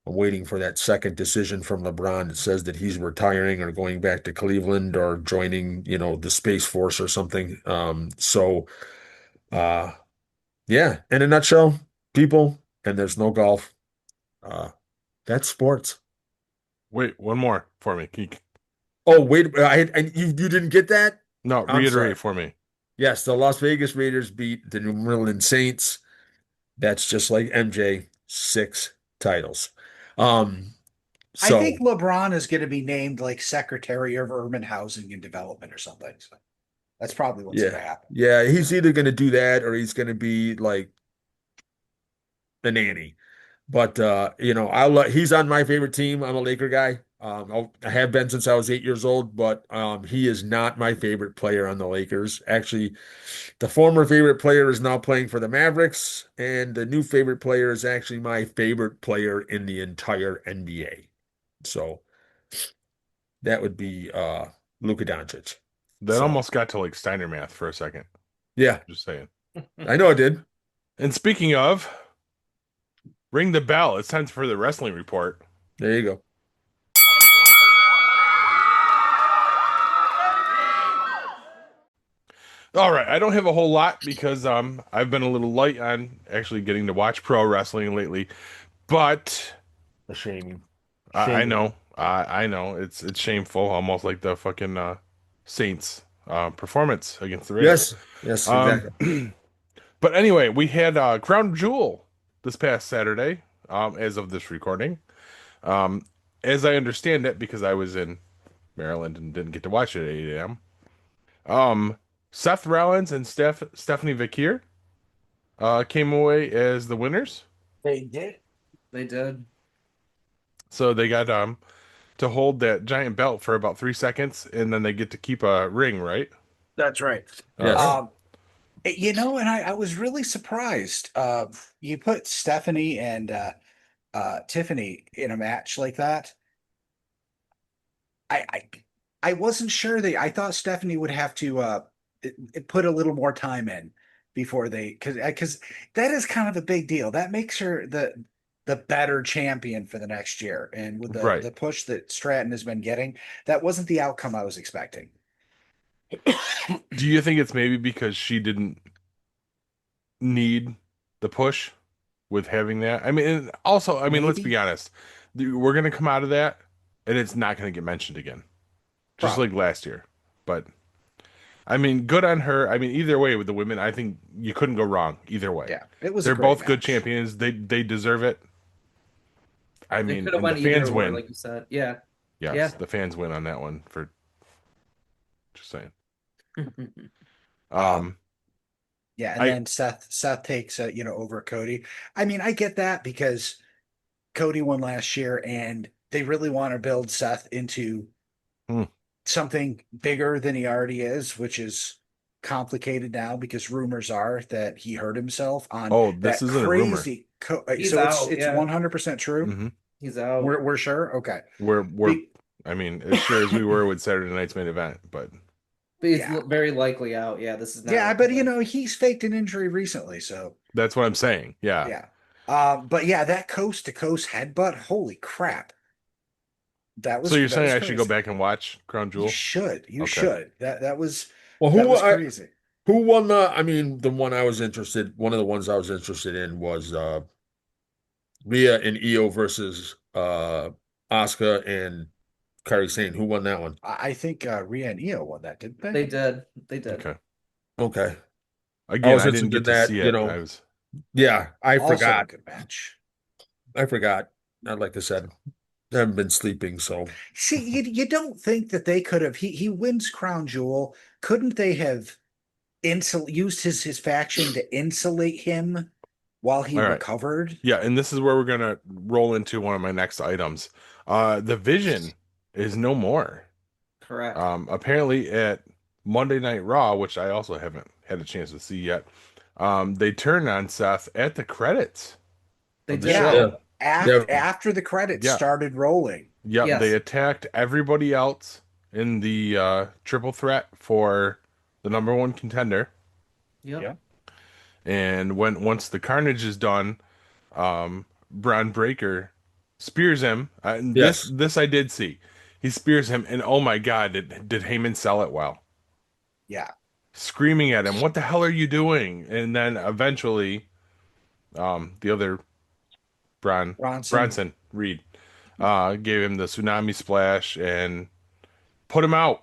S3: I'm waiting for that second decision from LeBron that says that he's retiring or going back to Cleveland or joining, the Space Force or something. Yeah, in a nutshell, people, and there's no golf. That's sports.
S1: Wait, one more for me.
S3: Oh, wait, you didn't get that?
S1: No,
S3: I'm sorry.
S1: reiterate for me.
S3: Yes, the Las Vegas Raiders beat the New Orleans Saints. That's just like MJ, 6 titles.
S2: I think LeBron is going to be named like Secretary of Urban Housing and Development or something. So that's probably what's going to happen.
S3: Yeah, he's either going to do that or he's going to be like the nanny. But he's on my favorite team. I'm a Laker guy. I have been since I was 8 years old, but he is not my favorite player on the Lakers. Actually, the former favorite player is now playing for the Mavericks, and the new favorite player is actually my favorite player in the entire NBA. So that would be Luka Doncic.
S1: That almost got to like Steiner math for a second.
S3: Yeah.
S1: Just saying.
S3: I know it did.
S1: And speaking of, ring the bell. It's time for the Wrestling Report.
S3: There you go.
S1: All right, I don't have a whole lot because I've been a little light on actually getting to watch pro wrestling lately, but
S3: A shame.
S1: I know it's shameful, almost like the fucking Saints performance against the Raiders.
S3: Yes, exactly.
S1: But anyway, we had Crown Jewel this past Saturday, as of this recording. As I understand it, because I was in Maryland and didn't get to watch it at 8 a.m. Seth Rollins and Stephanie Vaquer came away as the winners.
S2: They did.
S4: They did.
S1: So they got to hold that giant belt for about 3 seconds, and then they get to keep a ring, right?
S2: That's right.
S3: Yes.
S2: And I was really surprised. You put Stephanie and Tiffany in a match like that. I wasn't sure I thought Stephanie would have to put a little more time in before because that is kind of a big deal. That makes her the better champion for the next year. And with
S1: Right.
S2: the push that Stratton has been getting, that wasn't the outcome I was expecting.
S1: Do you think it's maybe because she didn't need the push with having that? I mean, and also, I mean, let's
S2: Maybe.
S1: be honest. We're going to come out of that and it's not going to get mentioned again. Just
S2: Probably.
S1: like last year. But I mean, good on her. I mean, either way with the women, I think you couldn't go wrong either way.
S2: Yeah, it was a
S1: They're
S2: great
S1: both good
S2: match.
S1: champions. They deserve it. I
S4: They
S1: mean,
S4: could have
S1: and the
S4: went either
S1: fans
S4: way,
S1: win.
S4: like you said. Yeah.
S1: Yes,
S4: Yeah.
S1: the fans win on that one for just saying.
S2: Yeah, and
S1: I
S2: then Seth takes over Cody. I mean, I get that because Cody won last year, and they really want to build Seth into
S1: Hmm.
S2: something bigger than he already is, which is complicated now because rumors are that he hurt himself on
S1: Oh, this
S2: that
S1: isn't a rumor.
S2: crazy.
S4: He's
S2: So
S4: out,
S2: it's
S4: yeah.
S2: 100% true.
S1: hmm
S4: He's out.
S2: We're sure. Okay.
S1: We're
S2: Be-
S1: I mean, as sure as we were with Saturday night's main event, but
S4: But he's
S2: Yeah.
S4: very likely out. Yeah, this is not.
S2: Yeah, but he's faked an injury recently, so
S1: that's what I'm saying. Yeah.
S2: yeah. But yeah, that coast to coast headbutt, holy crap. That was
S1: So you're
S2: that
S1: saying
S2: was
S1: I should go
S2: crazy.
S1: back and watch Crown Jewel?
S2: You should. You
S1: Okay.
S2: should. That was
S3: Well,
S2: that was crazy.
S3: who won the? I mean, the one I was interested. One of the ones I was interested in was Rhea and Io versus Asuka and Kairi Sane. Who won that one?
S2: I think Rhea and Io won that, didn't they?
S4: They did. They did.
S1: Okay.
S3: Okay.
S1: Again,
S3: was
S1: I didn't
S3: interested
S1: get
S3: in
S1: to
S3: that,
S1: see
S3: you
S1: it.
S3: know.
S1: I was
S3: Yeah, I
S2: Also a
S3: forgot.
S2: good match.
S3: I forgot. Like I said, I haven't been sleeping, so
S2: See, you don't think that they could have he wins Crown Jewel. Couldn't they have used his faction to insulate him while he
S1: All right.
S2: recovered?
S1: Yeah, and this is where we're gonna roll into one of my next items. The Vision is no more.
S4: Correct.
S1: Apparently at Monday Night Raw, which I also haven't had a chance to see yet, they turned on Seth at the credits
S4: They
S1: of the
S4: did.
S1: show.
S2: After the credits
S1: Yeah.
S2: started rolling.
S1: Yep,
S4: Yes.
S1: they attacked everybody else in the triple threat for the number one contender.
S4: Yep.
S2: Yeah.
S1: And once the carnage is done, Braun Breaker spears him. And
S3: Yes.
S1: this I did see. He spears him, and oh my God, did Heyman sell it well?
S2: Yeah.
S1: Screaming at him, "What the hell are you doing?" And then eventually, the other Bronson Reed gave him the tsunami splash and put him out.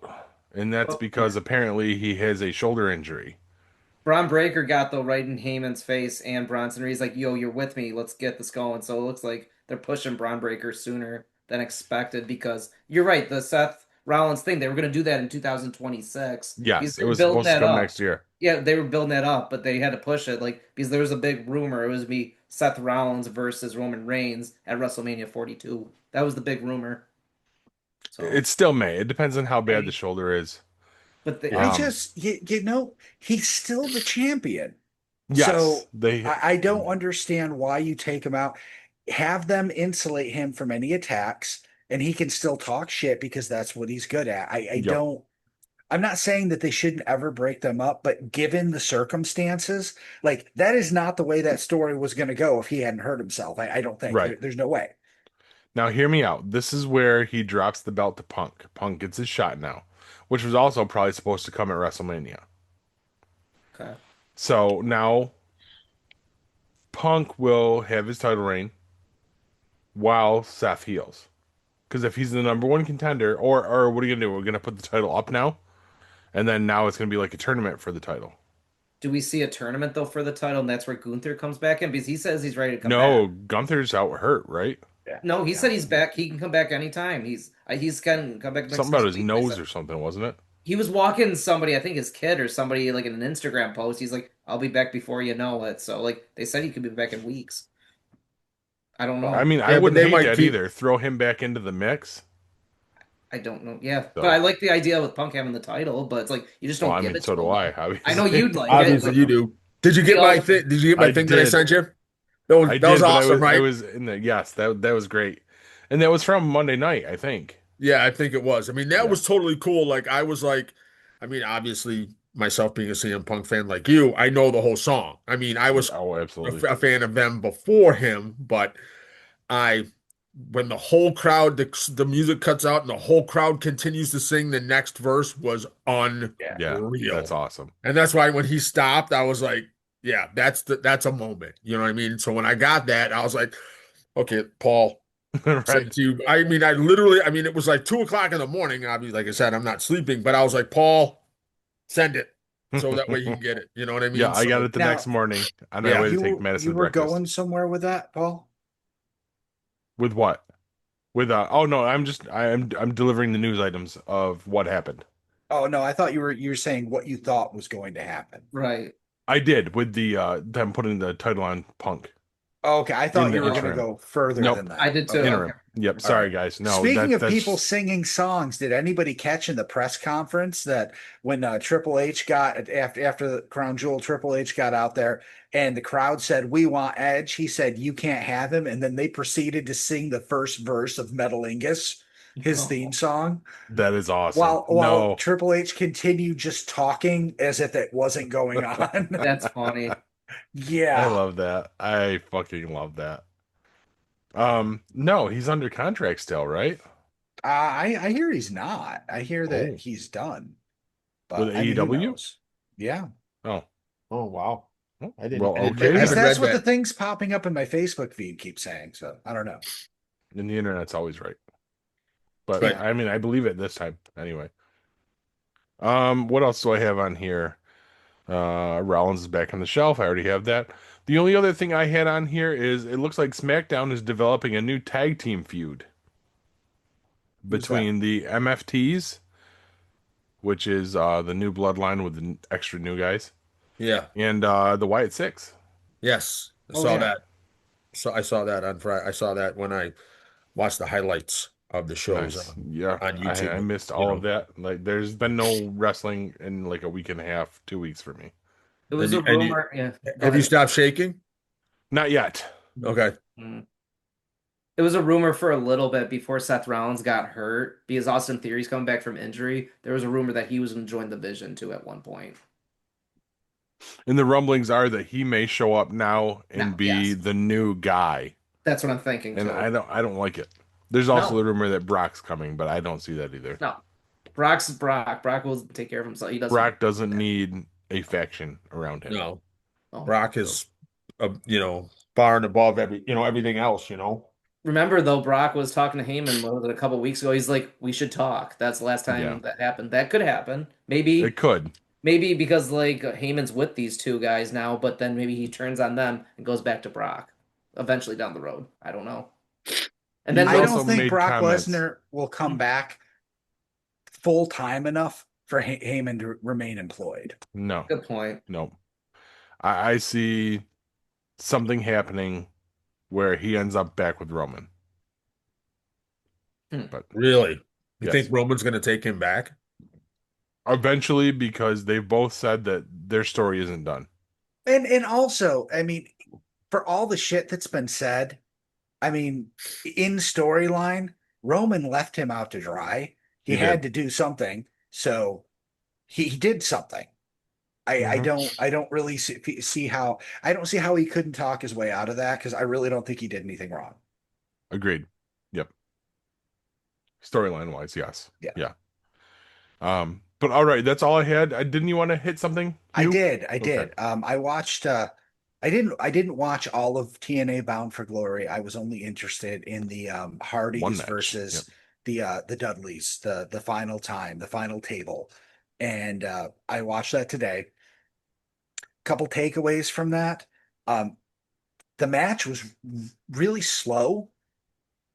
S1: And that's because apparently he has a shoulder injury.
S4: Braun Breaker got though right in Heyman's face, and Bronson Reed's like, "Yo, you're with me. Let's get this going." So it looks like they're pushing Braun Breaker sooner than expected because you're right. The Seth Rollins thing, they were going to do that in 2026.
S1: Yes,
S4: They
S1: it
S4: were
S1: was
S4: building
S1: supposed to
S4: that
S1: come
S4: up.
S1: next year.
S4: Yeah, they were building that up, but they had to push it because there was a big rumor it was be Seth Rollins versus Roman Reigns at WrestleMania 42. That was the big rumor. So,
S1: It still may. It depends on how bad the shoulder is.
S4: but the,
S2: I just he's still the champion.
S1: Yes,
S2: So
S1: they.
S2: I don't understand why you take him out. Have them insulate him from any attacks, and he can still talk shit because that's what he's good at. I
S1: Yep.
S2: don't. I'm not saying that they shouldn't ever break them up, but given the circumstances, like that is not the way that story was going to go if he hadn't hurt himself. I don't think.
S1: Right.
S2: There's no way.
S1: Now, hear me out. This is where he drops the belt to Punk. Punk gets his shot now, which was also probably supposed to come at WrestleMania.
S4: okay.
S1: So now Punk will have his title reign while Seth heals. Because if he's the number one contender, or what are you going to do? We're going to put the title up now? And then now it's going to be like a tournament for the title.
S4: Do we see a tournament though for the title, and that's where Gunther comes back in because he says he's ready to come
S1: No,
S4: back?
S1: Gunther's out hurt, right?
S4: No, he said he's back. He can come back anytime. He's can come back.
S1: Something about his nose or something, wasn't it?
S4: He was walking somebody, I think his kid or somebody, like in an Instagram post. He's like, "I'll be back before you know it." So like they said, he could be back in weeks. I don't know.
S1: I mean, I
S3: Yeah, but
S1: wouldn't
S3: they
S1: hate
S3: might
S1: that
S3: keep-
S1: either. Throw him back into the mix.
S4: I don't know. Yeah,
S1: So-
S4: but I like the idea with Punk having the title. But it's like you just don't
S1: Well, I
S4: give
S1: mean,
S4: it
S1: so
S4: to
S1: do
S4: him.
S1: I. Obviously.
S4: I know you'd like it.
S3: obviously
S4: Like,
S3: you do. Did you get
S4: Yeah.
S3: my thing? Did you get my
S1: I
S3: thing that I
S1: did.
S3: sent you? That was
S1: I
S3: that was
S1: did, but
S3: awesome, right?
S1: I was in the yes, that was great, and that was from Monday night, I think.
S3: Yeah, I think it was. I mean, that
S1: Yeah.
S3: was totally cool. Like, I was like, I mean, obviously, myself being a CM Punk fan like you, I know the whole song. I mean, I was
S1: Oh, absolutely.
S3: a fan of them before him, but when the whole crowd, the music cuts out and the whole crowd continues to sing the next verse was unreal.
S1: Yeah, that's awesome.
S3: And that's why when he stopped, I was like, yeah, that's a moment. You know what I mean? So when I got that, I was like, okay, Paul,
S1: Right.
S3: sent to you. I mean, it was like 2 o'clock in the morning. Obviously, like I said, I'm not sleeping, but I was like, Paul, send it. So that way you can get it. You know what I mean?
S1: Yeah, I got
S3: So,
S1: it the
S2: Now-
S1: next morning on
S3: Yeah.
S1: my way to
S2: You
S1: take
S2: were,
S1: Madison
S2: you were
S1: breakfast.
S2: going somewhere with that, Paul?
S1: With what? With oh no, I'm delivering the news items of what happened.
S2: Oh no, I thought you were saying what you thought was going to happen.
S4: Right.
S1: I did with the them putting the title on Punk.
S2: Oh, okay, I thought
S1: In
S2: you
S1: the
S2: were going to
S1: interim.
S2: go further
S1: Nope.
S2: than that.
S4: I did too.
S2: Okay.
S1: Interim.
S4: Okay.
S1: Yep.
S2: All
S1: Sorry,
S2: right.
S1: guys. No.
S2: Speaking of
S1: that's
S2: people singing songs, did anybody catch in the press conference that when Triple H got after the Crown Jewel, Triple H got out there and the crowd said, "We want Edge." He said, "You can't have him," and then they proceeded to sing the first verse of Metalingus, his
S4: Oh.
S2: theme song,
S1: that is awesome.
S2: while
S1: No,
S2: Triple H continued just talking as if it wasn't going on.
S4: That's funny.
S1: I
S2: Yeah.
S1: love that. I fucking love that. No, he's under contract still, right?
S2: I hear he's not. I hear that
S1: Oh.
S2: he's done.
S1: With
S2: But I mean, who
S1: AEW?
S2: knows? Yeah.
S1: Oh,
S3: oh wow. I didn't.
S1: Well,
S3: I didn't-
S1: okay.
S2: At
S3: I
S2: least
S3: haven't
S2: that's
S3: read
S2: what the
S3: that.
S2: things popping up in my Facebook feed keep saying. So I don't know.
S1: and the internet's always right. But
S3: Right.
S1: I mean, I believe it this time anyway. What else do I have on here? Rollins is back on the shelf. I already have that. The only other thing I had on here is it looks like SmackDown is developing a new tag team feud between the MFTs, which is the new bloodline with the extra new guys,
S3: Yeah.
S1: and the Wyatt Six.
S3: Yes. I
S2: Oh,
S3: saw
S2: yeah.
S3: that. So I saw that on Friday. I saw that when I watched the highlights of the shows
S1: Nice.
S3: on
S1: Yeah,
S3: YouTube.
S1: I missed
S3: you
S1: all
S3: know.
S1: of that. Like, there's been no wrestling in like a week and a half, 2 weeks for me.
S4: It was a
S3: And you-
S4: rumor. Yeah. Go
S3: Have you
S4: ahead.
S3: stopped shaking?
S1: Not yet.
S3: Okay.
S4: Mm. It was a rumor for a little bit before Seth Rollins got hurt because Austin Theory's coming back from injury. There was a rumor that he was going to join the Vision too at one point.
S1: And the rumblings are that he may show up now and
S4: Now,
S1: be
S4: yes.
S1: the new guy.
S4: That's what I'm thinking
S1: And
S4: too.
S1: I don't like it. There's also
S4: No.
S1: the rumor that Brock's coming, but I don't see that either.
S4: No, Brock's Brock. Brock will take care of himself. He doesn't.
S1: Brock doesn't need a faction around him.
S3: No.
S4: Oh.
S3: Brock is, far and above everything else.
S4: Remember though, Brock was talking to Heyman a couple weeks ago. He's like, "We should talk." That's the last time
S1: Yeah.
S4: that happened. That could happen. Maybe
S1: It could.
S4: because like Heyman's with these two guys now, but then maybe he turns on them and goes back to Brock eventually down the road. I don't know. And then
S1: He's
S2: I
S1: also
S2: don't think
S1: made
S2: Brock
S1: comments.
S2: Lesnar will come back full time enough for Heyman to remain employed.
S1: No,
S4: good point.
S1: no. I see something happening where he ends up back with Roman. But
S3: Really? You
S1: Yes.
S3: think Roman's going to take him back?
S1: eventually, because they both said that their story isn't done.
S2: And also, I mean, for all the shit that's been said, I mean, in storyline, Roman left him out to dry. He
S1: He
S2: had
S1: did.
S2: to do something, so he did something. I don't really see how I don't see how he couldn't talk his way out of that because I really don't think he did anything wrong.
S1: Agreed. Yep. Storyline wise, yes.
S2: Yeah.
S1: Yeah. But all right, that's all I had. Didn't you want to hit something?
S2: I
S1: Hugh?
S2: did.
S1: Okay.
S2: I watched I didn't watch all of TNA Bound for Glory. I was only interested in the
S1: One
S2: Hardys
S1: match.
S2: versus the Dudleys, the final time, the final table. And I watched that today. Couple takeaways from that. The match was really slow.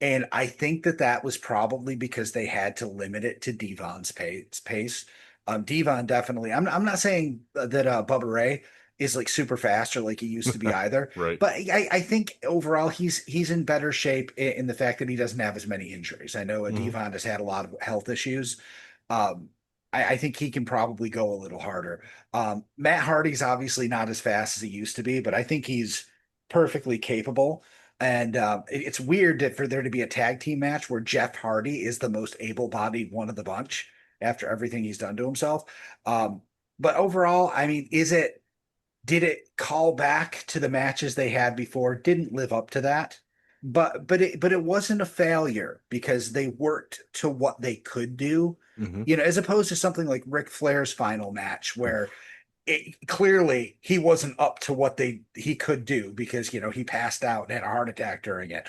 S2: And I think that was probably because they had to limit it to Devon's pace. Devon definitely. I'm not saying that Bubba Ray is like super fast or like he used to be either.
S1: Right.
S2: But I think overall he's in better shape in the fact that he doesn't have as many injuries. I know
S1: Mhm.
S2: Devon has had a lot of health issues. I think he can probably go a little harder. Matt Hardy's obviously not as fast as he used to be, but I think he's perfectly capable. And it's weird for there to be a tag team match where Jeff Hardy is the most able-bodied one of the bunch after everything he's done to himself. But overall, I mean, did it call back to the matches they had before? Didn't live up to that. but it wasn't a failure because they worked to what they could do,
S1: Hmm.
S2: as opposed to something like Ric Flair's final match where clearly he wasn't up to what he could do because he passed out and had a heart attack during it.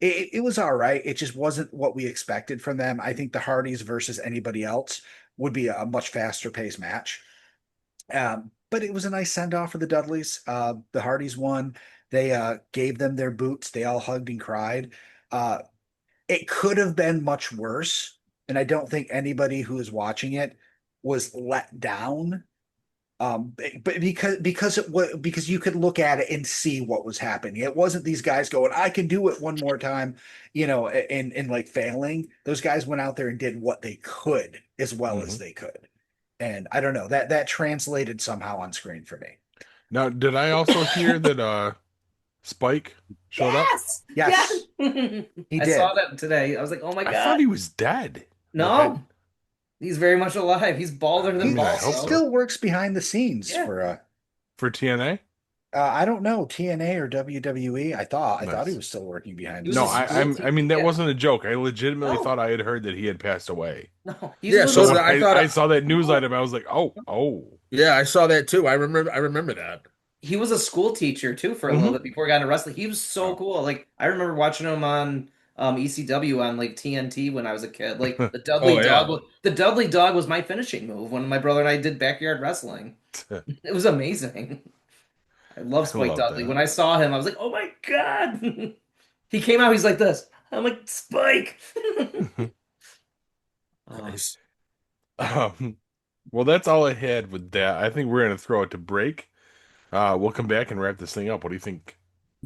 S2: It was all right. It just wasn't what we expected from them. I think the Hardys versus anybody else would be a much faster paced match. But it was a nice send off for the Dudleys. The Hardys won. They gave them their boots. They all hugged and cried. Uh, it could have been much worse, and I don't think anybody who is watching it was let down. But because you could look at it and see what was happening. It wasn't these guys going, "I can do it one more time," and like failing. Those guys went out there and did what they could as well as
S1: Hmm.
S2: they could. And I don't know, that translated somehow on screen for me.
S1: Now, did I also hear that Spike showed up?
S4: Yes.
S2: Yes,
S4: Yes.
S2: he
S4: I
S2: did.
S4: saw that today. I was like, oh my
S1: I
S4: God.
S1: thought he was dead.
S4: No, he's very much alive. He's balder
S1: I
S4: than
S1: mean, I
S2: He
S1: hope
S4: balls.
S1: so.
S2: still works behind the scenes
S4: Yeah.
S1: For TNA?
S2: I don't know, TNA or WWE. I thought he
S1: Nice.
S2: was still working behind
S4: He
S2: the
S4: was
S1: No,
S4: a
S2: scenes.
S4: school
S1: I mean that
S4: teacher.
S1: wasn't a joke. I legitimately
S4: No.
S1: thought I had heard that he had passed away.
S4: No, he's
S3: Yeah,
S4: one of
S3: so
S1: So
S4: those.
S1: when
S3: I thought
S1: I saw that news
S4: No.
S1: item, I was like, oh.
S3: yeah, I saw that too. I remember that.
S4: He was a school teacher too for a little
S1: Mhm.
S4: bit before he got into wrestling. He was so
S1: Oh.
S4: cool. Like I remember watching him on ECW on like TNT when I was a kid. Like the
S3: Oh
S4: Dudley
S3: yeah.
S4: Dog the Dudley Dog was my finishing move when my brother and I did backyard wrestling. It was amazing. I love
S1: I
S4: Spike
S1: love
S4: Dudley.
S1: that.
S4: When I saw him, I was like, "Oh my God." He came out, he's like this. I'm like, "Spike." Oh,
S3: Nice.
S1: Well, that's all I had with that. I think we're gonna throw it to break. We'll come back and wrap this thing up. What do you think?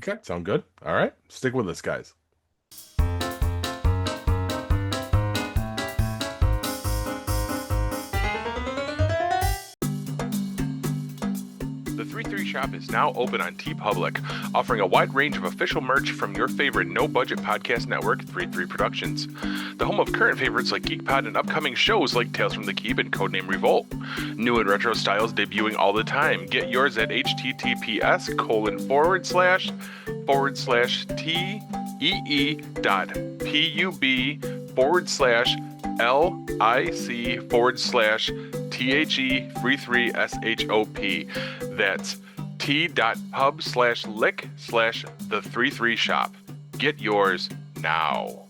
S3: Okay.
S1: Sound good? All right, stick with us, guys. The 3-3 shop is now open on TeePublic, offering a wide range of official merch from your favorite no-budget podcast network, 3-3 Productions. The home of current favorites like GeekPod and upcoming shows like Tales from the Keep and Codename Revolt. New and retro styles debuting all the time. Get yours at https://tee.pub/lic/the3-3shop. That's t.pub/lick/the33shop. Get yours now.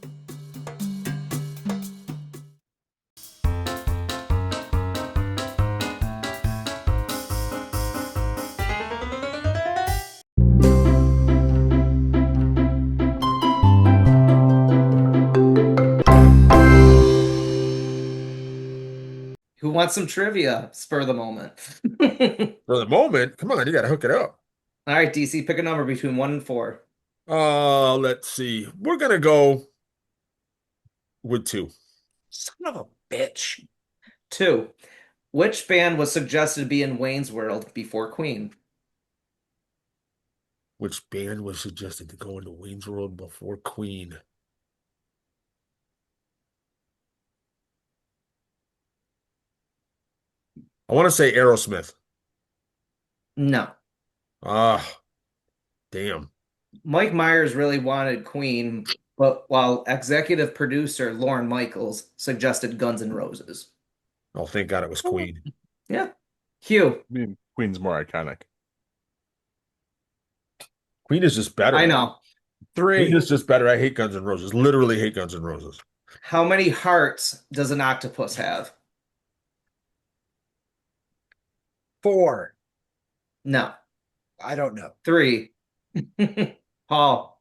S4: who wants some trivia? Spur of the moment.
S3: For the moment, come on, you gotta hook it up.
S4: All right, DC, pick a number between 1 and 4.
S3: Let's see. We're gonna go with 2.
S2: Son of a bitch.
S4: 2. Which band was suggested to be in Wayne's World before Queen?
S3: Which band was suggested to go into Wayne's World before Queen? I want to say Aerosmith.
S4: No.
S3: Ah, damn.
S4: Mike Myers really wanted Queen, but while executive producer Lorne Michaels suggested Guns N' Roses.
S3: Oh, thank God it was Queen.
S4: Yeah. Hugh,
S1: I mean, Queen's more iconic.
S3: Queen is just better.
S4: I know.
S3: Queen
S2: 3.
S3: is just better. I hate Guns N' Roses. Literally hate Guns N' Roses.
S4: How many hearts does an octopus have?
S2: 4.
S4: No.
S2: I don't know.
S4: 3. Paul.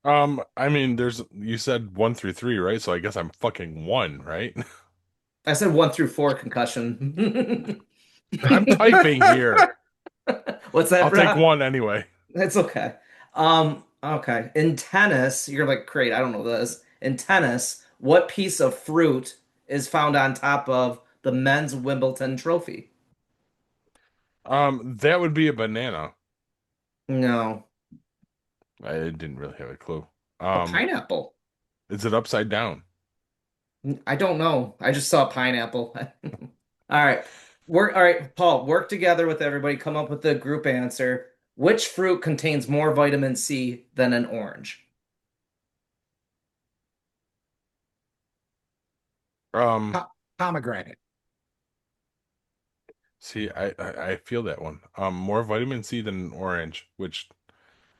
S1: I mean, you said 1 through 3, right? So I guess I'm fucking 1, right?
S4: I said 1 through 4 concussion.
S1: I'm typing here.
S4: What's that,
S1: I'll take
S4: Rob?
S1: 1 anyway.
S4: That's okay. Okay. In tennis, you're like, great, I don't know this. In tennis, what piece of fruit is found on top of the men's Wimbledon trophy?
S1: That would be a banana.
S4: No.
S1: I didn't really have a clue.
S4: A pineapple.
S1: Is it upside down?
S4: I don't know. I just saw pineapple. All right. All right, Paul, work together with everybody, come up with the group answer. Which fruit contains more vitamin C than an orange?
S1: Um,
S2: Pomegranate.
S1: see, I feel that one. More vitamin C than an orange, which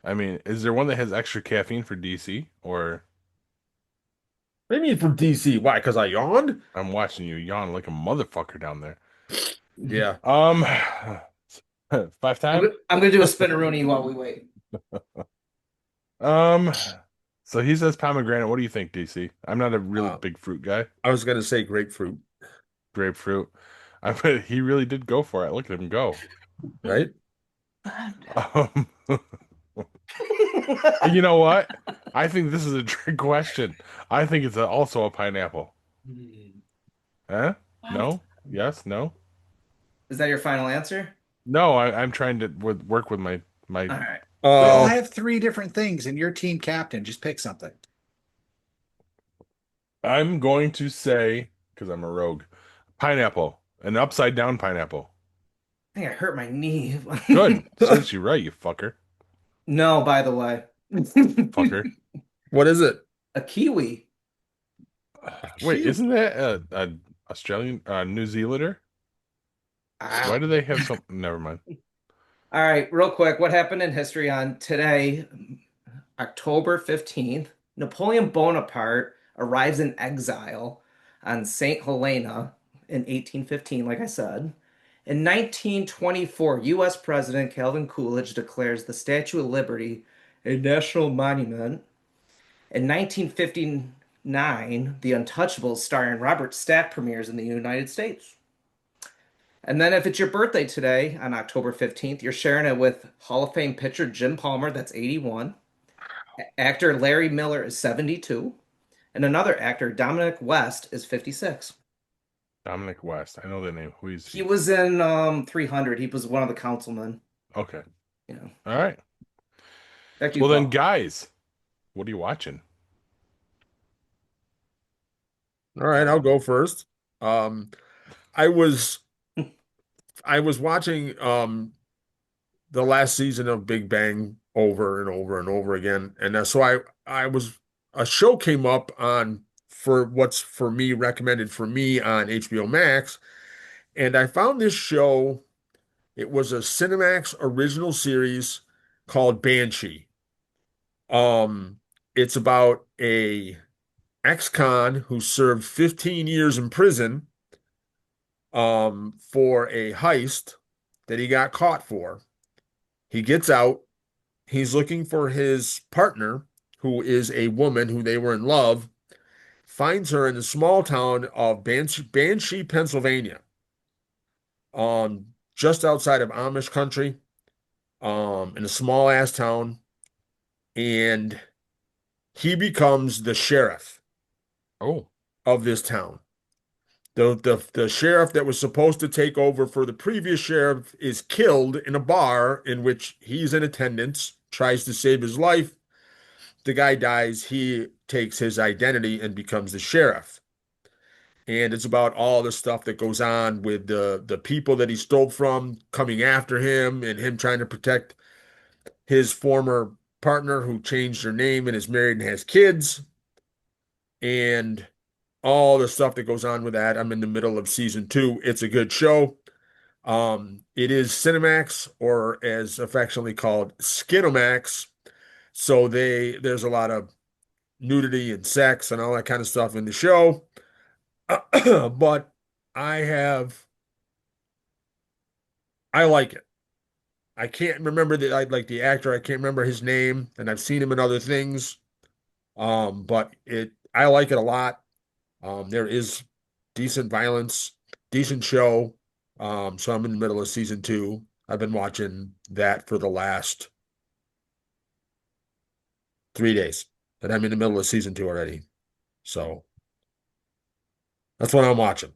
S1: I mean, is there one that has extra caffeine for DC? Or
S3: What do you mean from DC? Why? Because I yawned?
S1: I'm watching you yawn like a motherfucker down there.
S3: Yeah.
S1: 5 time.
S4: I'm gonna do a spinneroonie while we wait.
S1: Um, so he says pomegranate. What do you think, DC? I'm not a really big fruit guy.
S3: I was going to say grapefruit,
S1: Grapefruit. But he really did go for it. Look at him go.
S3: right?
S1: Um, you know what? I think this is a trick question. I think it's also a pineapple. Huh? No? Yes? No?
S4: Is that your final answer?
S1: No, I'm trying to work with my
S4: All right.
S2: We all
S3: Uh,
S2: have three different things, and you're team captain. Just pick something.
S1: I'm going to say, because I'm a rogue, pineapple. An upside down pineapple.
S4: I think I hurt my knee.
S1: Good. Serves you right, you fucker.
S4: No, by the way.
S1: Fucker.
S3: what is it?
S4: A kiwi.
S1: Wait,
S3: Cute.
S1: isn't that a Australian, New Zealander? Why do they have something? Never mind.
S4: All right, real quick, what happened in history on today, October 15th? Napoleon Bonaparte arrives in exile on St. Helena in 1815, like I said. In 1924, U.S. President Calvin Coolidge declares the Statue of Liberty a national monument. In 1959, The Untouchables starring Robert Stack premieres in the United States. And then if it's your birthday today on October 15th, you're sharing it with Hall of Fame pitcher Jim Palmer, that's 81. Actor Larry Miller is 72. And another actor, Dominic West, is 56.
S1: Dominic West. I know the name. Who is
S4: He was in 300. He was one of the councilmen.
S1: Okay.
S4: You know.
S1: All right.
S4: Back to you,
S1: Well then,
S4: Paul.
S1: guys, what are you watching?
S3: All right, I'll go first. Um, I was I was watching the last season of Big Bang over and over and over again, and so I was a show came up on for what's for me recommended for me on HBO Max, and I found this show. It was a Cinemax original series called Banshee. Um, it's about a ex-con who served 15 years in prison for a heist that he got caught for. He gets out. He's looking for his partner, who is a woman who they were in love, finds her in the small town of Banshee, Pennsylvania, just outside of Amish country, in a small ass town, and he becomes the sheriff
S1: Oh,
S3: of this town. The sheriff that was supposed to take over for the previous sheriff is killed in a bar in which he's in attendance, tries to save his life. The guy dies. He takes his identity and becomes the sheriff. And it's about all the stuff that goes on with the people that he stole from coming after him and him trying to protect his former partner who changed her name and is married and has kids. And all the stuff that goes on with that. I'm in the middle of season 2. It's a good show. It is Cinemax, or as affectionately called, Skinomax. So there's a lot of nudity and sex and all that kind of stuff in the show. But I like it. I can't remember I like the actor. I can't remember his name, and I've seen him in other things. But I like it a lot. There is decent violence, decent show. So I'm in the middle of season 2. I've been watching that for the last 3 days, and I'm in the middle of season 2 already. So that's what I'm watching.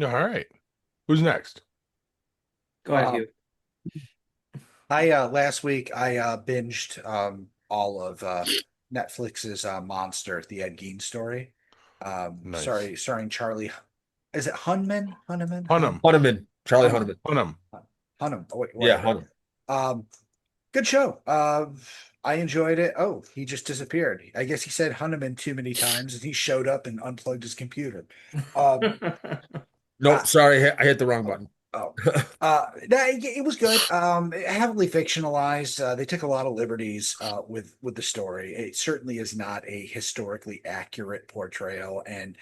S1: all right. Who's next?
S4: Go ahead, Hugh.
S2: Last week I binged all of Netflix's Monster, the Ed Gein story.
S1: Nice.
S2: Starring Charlie. Is it Hunman? Hunneman?
S1: Hunnam.
S3: Hunneman, Charlie
S2: Hunneman.
S3: Hunneman.
S1: Hunnam.
S2: Hunnam. Oh, wait,
S3: Yeah,
S2: whatever. Good show. I enjoyed it. Oh, he just disappeared. I guess he said Hunneman too many times, and he showed up and unplugged his computer.
S3: Nope, sorry, I hit the wrong button.
S2: Oh, no, it was good. Heavily fictionalized. They took a lot of liberties with the story. It certainly is not a historically accurate portrayal. And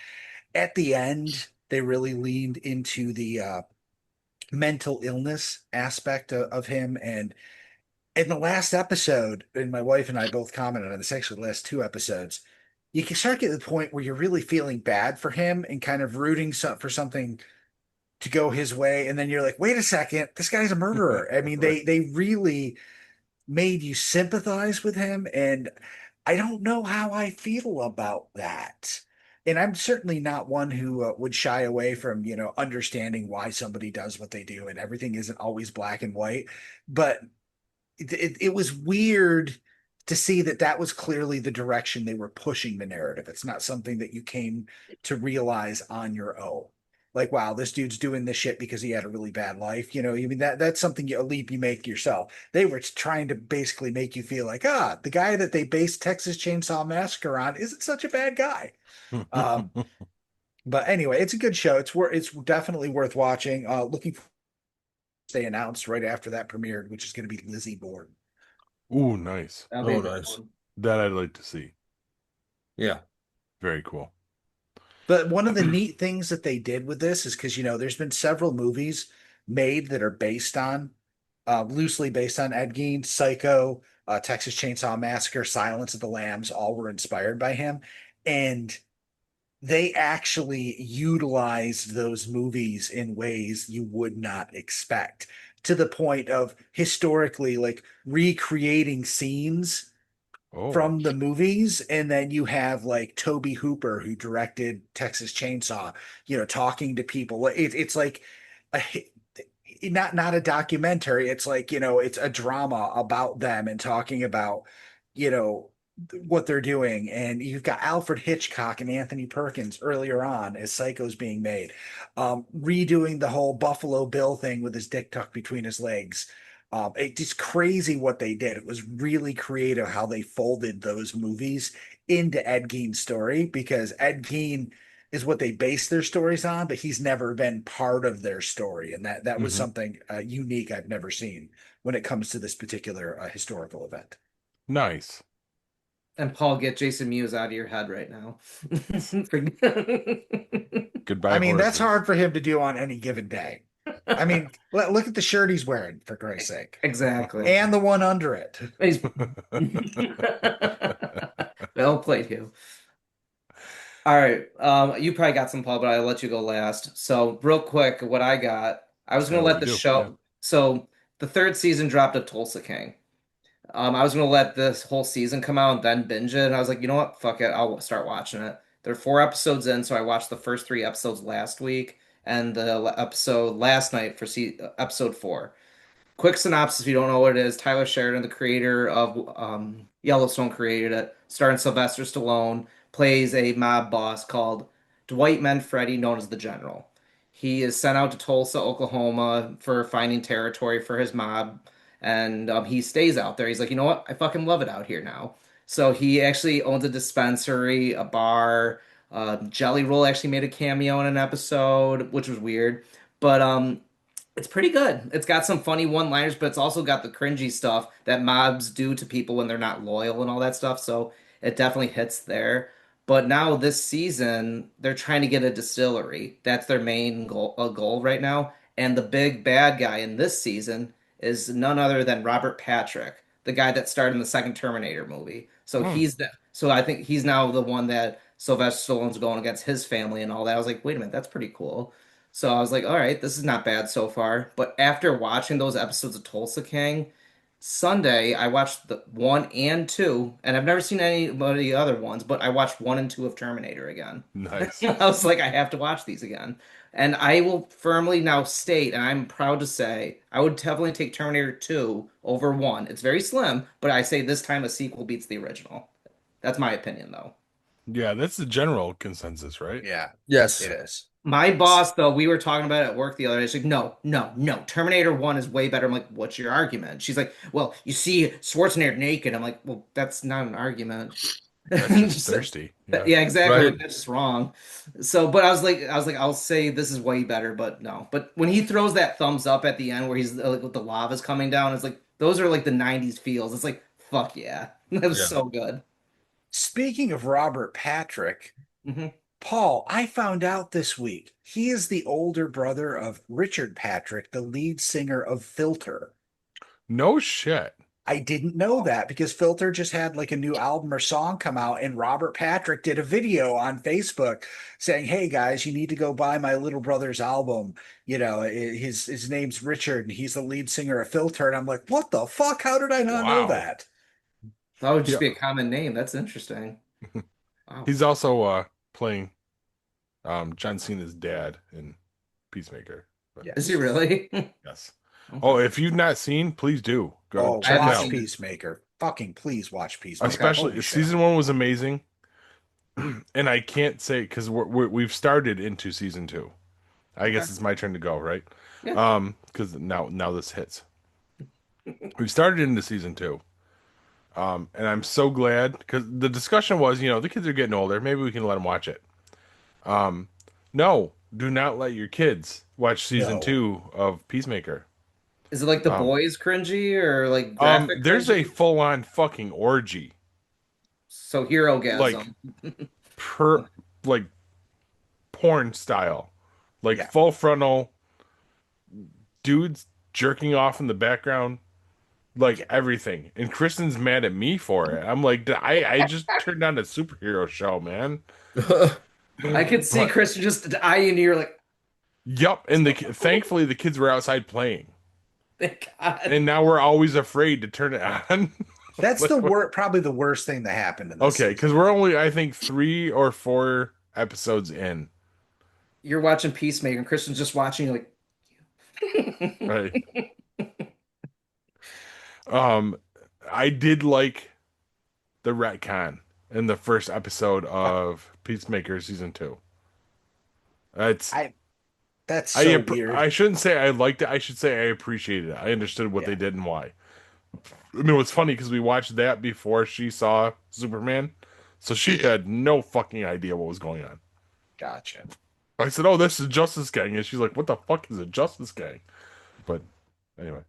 S2: at the end, they really leaned into the mental illness aspect of him. And in the last episode, and my wife and I both commented on this, actually, the last two episodes, you can start getting to the point where you're really feeling bad for him and kind of rooting for something to go his way, and then you're like, wait a second, this guy's a murderer. I mean,
S1: Right.
S2: they really made you sympathize with him, and I don't know how I feel about that. And I'm certainly not one who would shy away from, understanding why somebody does what they do, and everything isn't always black and white. But it was weird to see that that was clearly the direction they were pushing the narrative. It's not something that you came to realize on your own. Like, wow, this dude's doing this shit because he had a really bad life. I mean, that's something a leap you make yourself. They were trying to basically make you feel like, the guy that they based Texas Chainsaw Massacre on isn't such a bad guy. Um, but anyway, it's a good show. It's definitely worth watching. Looking for they announced right after that premiered, which is going to be Lizzie Borden.
S1: Ooh, nice.
S4: That'll be a
S3: Oh,
S4: good
S3: nice.
S4: one.
S1: That I'd like to see.
S3: Yeah.
S1: Very cool.
S2: But one of the neat things that they did with this is because, there's been several movies made that are loosely based on Ed Gein, Psycho, Texas Chainsaw Massacre, Silence of the Lambs, all were inspired by him. And they actually utilized those movies in ways you would not expect, to the point of historically like recreating scenes
S1: Oh,
S2: from the movies. And then you have like Toby Hooper, who directed Texas Chainsaw, talking to people. It's like a, not a documentary. It's like, it's a drama about them and talking about, you know, what they're doing. And you've got Alfred Hitchcock and Anthony Perkins earlier on as Psycho's being made, redoing the whole Buffalo Bill thing with his dick tucked between his legs. It's crazy what they did. It was really creative how they folded those movies into Ed Gein's story, because Ed Gein is what they base their stories on, but he's never been part of their story. And that was something unique I've never seen when it comes to this particular historical event.
S1: nice.
S4: And Paul, get Jason Mewes out of your head right now.
S1: Goodbye,
S2: I mean, that's
S1: horses.
S2: hard for him to do on any given day. I mean, look at the shirt he's wearing, for Christ's sake.
S4: Exactly.
S2: And the one under it.
S4: He's... Well played, Hugh. All right. You probably got some, Paul, but I'll let you go last. So, real quick, what I got, I was going to
S1: what
S4: let the
S1: you do,
S4: show.
S1: yeah.
S4: So, the third season dropped of Tulsa King. I was going to let this whole season come out and then binge it. And I was like, you know what? Fuck it. I'll start watching it. There are 4 episodes in, so I watched the first 3 episodes last week and the episode last night for episode 4. Quick synopsis if you don't know what it is. Tyler Sheridan, the creator of Yellowstone, created it, starring Sylvester Stallone, plays a mob boss called Dwight Manfredi, known as the General. He is sent out to Tulsa, Oklahoma for finding territory for his mob, and he stays out there. He's like, you know what? I fucking love it out here now. So he actually owns a dispensary, a bar. Jelly Roll actually made a cameo in an episode, which was weird. But it's pretty good. It's got some funny one-liners, but it's also got the cringy stuff that mobs do to people when they're not loyal and all that stuff. So it definitely hits there. But now this season, they're trying to get a distillery. That's their main goal right now. And the big bad guy in this season is none other than Robert Patrick, the guy that starred in the second Terminator movie. So
S1: Hmm.
S4: so I think he's now the one that Sylvester Stallone's going against his family and all that. I was like, wait a minute, that's pretty cool. So I was like, all right, this is not bad so far. But after watching those episodes of Tulsa King, Sunday I watched the 1 and 2, and I've never seen any of the other ones, but I watched 1 and 2 of Terminator again.
S1: Nice.
S4: I was like, I have to watch these again. And I will firmly now state, and I'm proud to say, I would definitely take Terminator 2 over 1. It's very slim, but I say this time a sequel beats the original. That's my opinion, though.
S1: Yeah, that's the general consensus, right?
S2: Yeah,
S3: Yes.
S2: it is.
S4: My boss, though, we were talking about it at work the other day. She's like, no. Terminator 1 is way better. I'm like, what's your argument? She's like, well, you see Schwarzenegger naked. I'm like, well, that's not an argument.
S1: That's just thirsty. Yeah.
S4: Yeah, exactly.
S3: Right.
S4: Like, that's just wrong. So, but I was like, I'll say this is way better, but no. But when he throws that thumbs up at the end where he's like with the lava's coming down, it's like those are like the 90s feels. It's like, fuck yeah. That was
S3: Yeah.
S4: so good.
S2: Speaking of Robert Patrick,
S4: hmm
S2: Paul, I found out this week he is the older brother of Richard Patrick, the lead singer of Filter.
S1: No shit.
S2: I didn't know that because Filter just had like a new album or song come out, and Robert Patrick did a video on Facebook saying, "Hey guys, you need to go buy my little brother's album. You know, his name's Richard, and he's the lead singer of Filter." And I'm like, "What the fuck? How did I not know
S1: Wow.
S2: that?"
S4: That would just
S1: Yeah.
S4: be a common name. That's interesting. Wow.
S1: He's also playing John Cena's dad in Peacemaker. But
S2: Yeah.
S4: Is he really?
S1: yes. Oh, if you've not seen, please do go
S2: Oh,
S1: check it
S4: haven't
S2: watch
S1: out.
S4: seen-
S2: Peacemaker. Fucking please watch Peacemaker.
S1: Especially
S2: Holy shit.
S1: season 1 was amazing, and I can't say because we've started into season 2. I guess
S4: Okay.
S1: it's my turn to go, right?
S4: Yeah.
S1: Because now this hits. We've started into season 2. And I'm so glad because the discussion was, the kids are getting older. Maybe we can let them watch it. No, do not let your kids watch season
S2: No.
S1: 2 of Peacemaker.
S4: Is it like the
S1: Um,
S4: boys cringy or like graphic
S1: There's a
S4: cringy?
S1: full-on fucking orgy,
S4: So hero-gasm.
S1: per like porn style, like
S2: Yeah.
S1: full frontal dudes jerking off in the background, like everything. And Kristen's mad at me for it. I'm like, I just turned on a superhero show, man.
S4: I could see
S1: But-
S4: Kristen just eyeing you like,
S1: Yup, and thankfully the kids were outside playing,
S4: thank God.
S1: and now we're always afraid to turn it on.
S2: That's probably the worst thing that happened in this
S1: Okay, because we're only, I think, 3 or 4 episodes in.
S4: You're watching Peacemaker and Kristen's just watching you like
S1: Right. I did like the retcon in the first episode of Peacemaker season 2. That's
S2: That's so weird.
S1: I shouldn't say I liked it. I should say I appreciated it. I understood what they did and why. I mean, it was funny because we watched that before she saw Superman, so she had no fucking idea what was going on.
S2: Gotcha.
S1: I said, "Oh, this is Justice Gang," and she's like, "What the fuck is a Justice Gang?" But anyway,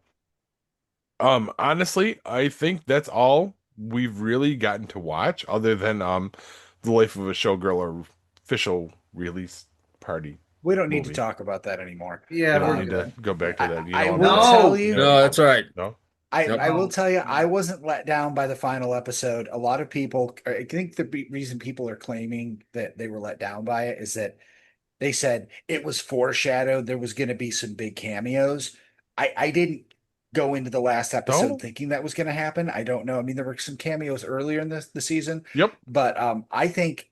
S1: honestly, I think that's all we've really gotten to watch, other than the Life of a Showgirl or official release party.
S2: We don't need
S1: Movie.
S2: to talk about that anymore.
S4: Yeah,
S1: We
S4: we're
S1: don't need
S4: good.
S1: to go back to that. You know,
S2: I
S1: I'm
S2: will
S1: not-
S2: tell you.
S3: No, that's all right.
S1: No.
S3: Yep.
S2: I will tell you, I wasn't let down by the final episode. A lot of people, I think the reason people are claiming that they were let down by it is that they said it was foreshadowed. There was going to be some big cameos. I didn't go into the last episode
S1: No.
S2: thinking that was going to happen. I don't know. I mean, there were some cameos earlier in the season,
S1: Yep.
S2: but I think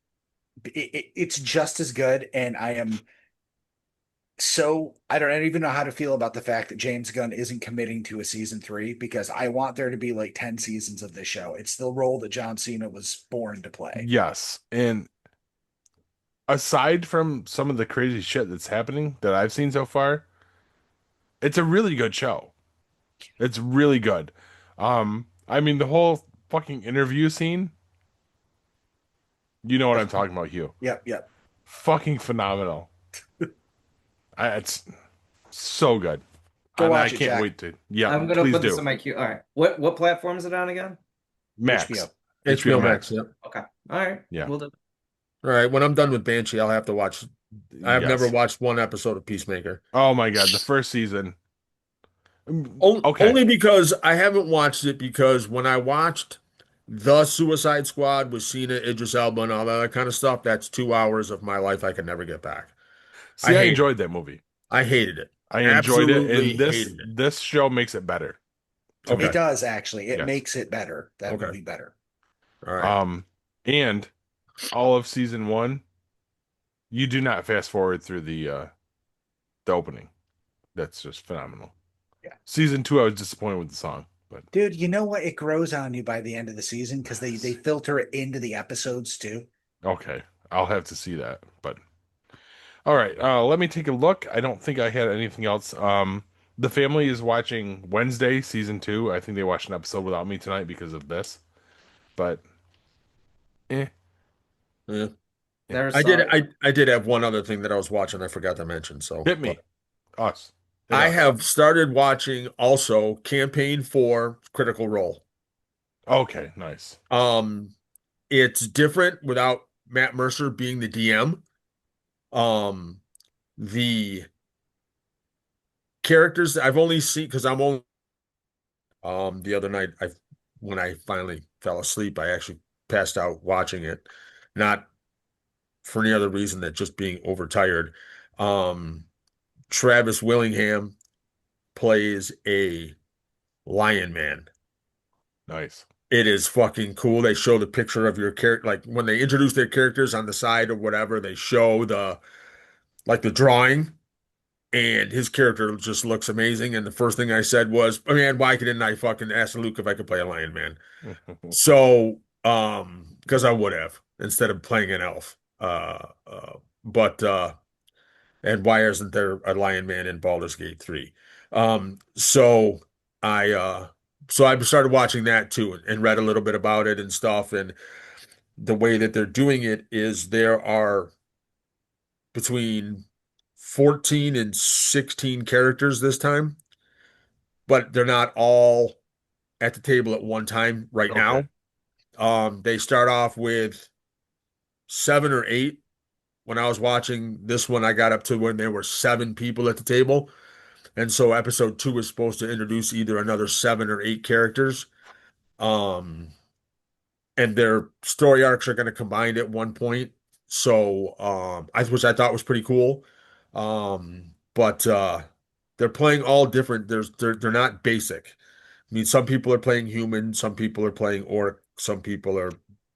S2: it's just as good. And I am I don't even know how to feel about the fact that James Gunn isn't committing to a season 3 because I want there to be like 10 seasons of this show. It's the role that John Cena was born to play.
S1: Yes, and aside from some of the crazy shit that's happening that I've seen so far, it's a really good show. It's really good. I mean, the whole fucking interview scene. You know what I'm talking about, Hugh.
S2: Yep.
S1: Fucking phenomenal. It's so good.
S2: Go
S1: And I
S2: watch it,
S1: can't
S2: Jack.
S1: wait to. Yeah,
S4: I'm gonna
S1: please
S4: put
S1: do.
S4: this in my queue. All right. What platform is it on again?
S1: Max.
S2: HBO.
S3: HBO Max. Yep.
S4: Okay. All right.
S1: Yeah.
S4: We'll do.
S3: All right. When I'm done with Banshee, I'll have to watch. I've
S1: Yes.
S3: never watched one episode of Peacemaker.
S1: Oh my god, the first season. Okay.
S3: Only because I haven't watched it because when I watched The Suicide Squad with Cena, Idris Elba, and all that kind of stuff, that's 2 hours of my life I can never get back.
S1: See, I
S3: hate
S1: enjoyed that movie.
S3: I hated it.
S1: I enjoyed it,
S3: Absolutely
S1: and
S3: hated it.
S1: this show makes it better. to
S3: Okay.
S1: me.
S2: It does actually. It
S1: Yes.
S2: makes it better. That
S3: Okay.
S2: would be better.
S3: All right.
S1: And all of season 1, you do not fast forward through the opening. That's just phenomenal.
S2: Yeah.
S1: Season 2, I was disappointed with the song, but
S2: Dude, you know what? It grows on you by the end of the season because they filter it into the episodes too.
S1: Okay, I'll have to see that. But all right, let me take a look. I don't think I had anything else. The family is watching Wednesday season 2. I think they watched an episode without me tonight because of this. But eh,
S3: Yeah.
S1: eh.
S4: There's
S3: I did.
S4: some.
S3: I did have one other thing that I was watching. I forgot to mention. So,
S1: Hit
S3: but
S1: me, us, hit
S3: I
S1: us.
S3: have started watching also Campaign for Critical Role.
S1: Okay, nice.
S3: Um, it's different without Matt Mercer being the DM. Um, the characters I've only seen because I'm only the other night I when I finally fell asleep, I actually passed out watching it, not for any other reason than just being overtired. Um, Travis Willingham plays a Lion Man.
S1: Nice.
S3: It is fucking cool. They show the picture of your character, like when they introduce their characters on the side or whatever, they show the drawing, and his character just looks amazing. And the first thing I said was, "Oh, man, why couldn't I fucking ask Luke if I could play a Lion Man?" So, because I would have instead of playing an elf. But and why isn't there a Lion Man in Baldur's Gate 3? So I so I started watching that too and read a little bit about it and stuff. And the way that they're doing it is there are between 14 and 16 characters this time, but they're not all at the table at one time right
S1: Okay.
S3: now. They start off with 7 or 8. When I was watching this one, I got up to when there were 7 people at the table. And so episode 2 is supposed to introduce either another 7 or 8 characters. Um, and their story arcs are going to combine at one point. So, which I thought was pretty cool. But they're playing all different. They're not basic. I mean, some people are playing human, some people are playing orc, some people are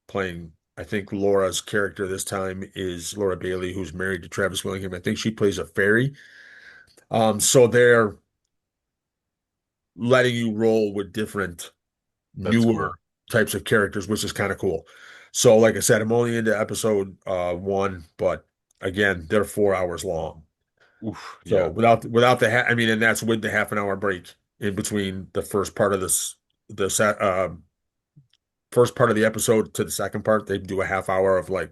S3: playing. I think Laura's character this time is Laura Bailey, who's married to Travis Willingham. I think she plays a fairy. So they're letting you roll with different
S1: That's
S3: newer
S1: cool.
S3: types of characters, which is kind of cool. So, like I said, I'm only into episode 1, but again, they're 4 hours long.
S1: Oof,
S3: So
S1: yeah.
S3: without the I mean, and that's with the half an hour break in between the first part of the set first part of the episode to the second part. They do a half hour of like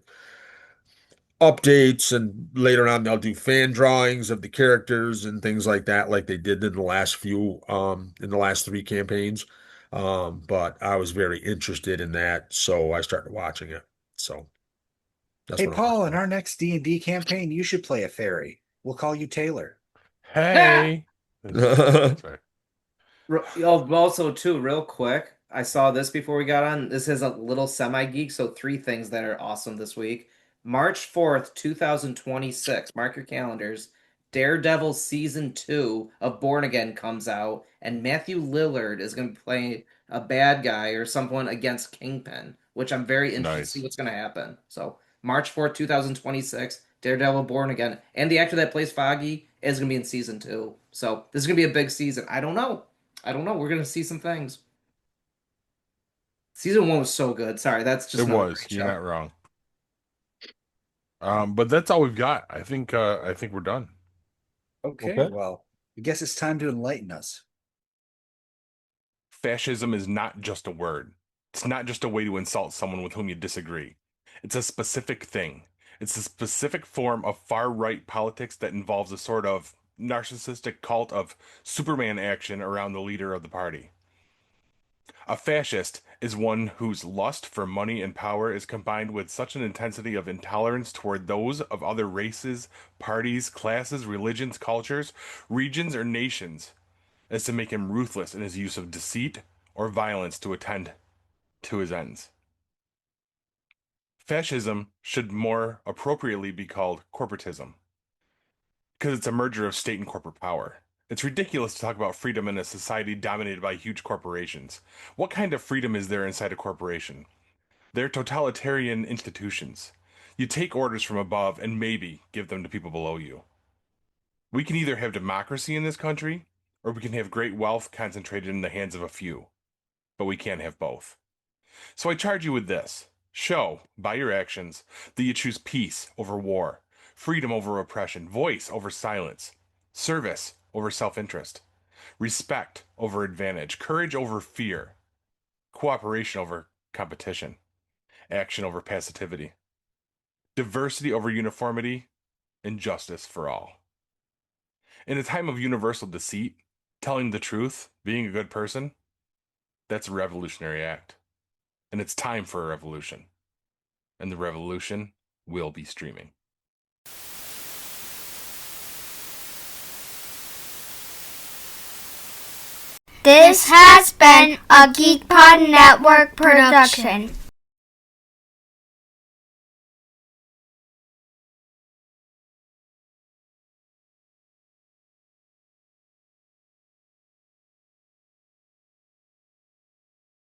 S3: updates, and later on they'll do fan drawings of the characters and things like that, like they did in the last few in the last 3 campaigns. But I was very interested in that, so I started watching it. So that's
S2: Hey,
S3: what I'm
S2: Paul, in
S3: watching.
S2: our next D&D campaign, you should play a fairy. We'll call you Taylor.
S1: Hey. Sorry.
S4: Also, too, real quick, I saw this before we got on. This is a little semi-geek, so 3 things that are awesome this week. March 4th, 2026. Mark your calendars. Daredevil Season 2 of Born Again comes out, and Matthew Lillard is going to play a bad guy or someone against Kingpin, which I'm very interested to see
S1: Nice.
S4: what's going to happen. So, March 4th, 2026, Daredevil Born Again. And the actor that plays Foggy is going to be in Season 2. So, this is going to be a big season. I don't know. We're gonna see some things. Season 1 was so good. Sorry, that's just
S1: It
S4: another
S1: was.
S4: great
S1: You're
S4: show.
S1: not wrong. But that's all we've got. I think we're done.
S2: Okay,
S3: Okay.
S2: well, I guess it's time to enlighten us.
S1: Fascism is not just a word. It's not just a way to insult someone with whom you disagree. It's a specific thing. It's a specific form of far right politics that involves a sort of narcissistic cult of Superman action around the leader of the party. A fascist is one whose lust for money and power is combined with such an intensity of intolerance toward those of other races, parties, classes, religions, cultures, regions, or nations as to make him ruthless in his use of deceit or violence to attend to his ends. Fascism should more appropriately be called corporatism because it's a merger of state and corporate power. It's ridiculous to talk about freedom in a society dominated by huge corporations. What kind of freedom is there inside a corporation? They're totalitarian institutions. You take orders from above and maybe give them to people below you. We can either have democracy in this country, or we can have great wealth concentrated in the hands of a few. But we can't have both. So I charge you with this. Show, by your actions, that you choose peace over war, freedom over oppression, voice over silence, service over self-interest, respect over advantage, courage over fear, cooperation over competition, action over passivity, diversity over uniformity, and justice for all. In a time of universal deceit, telling the truth, being a good person, that's a revolutionary act. And it's time for a revolution. And the revolution will be streaming.
S6: This has been a GeekPod Network production.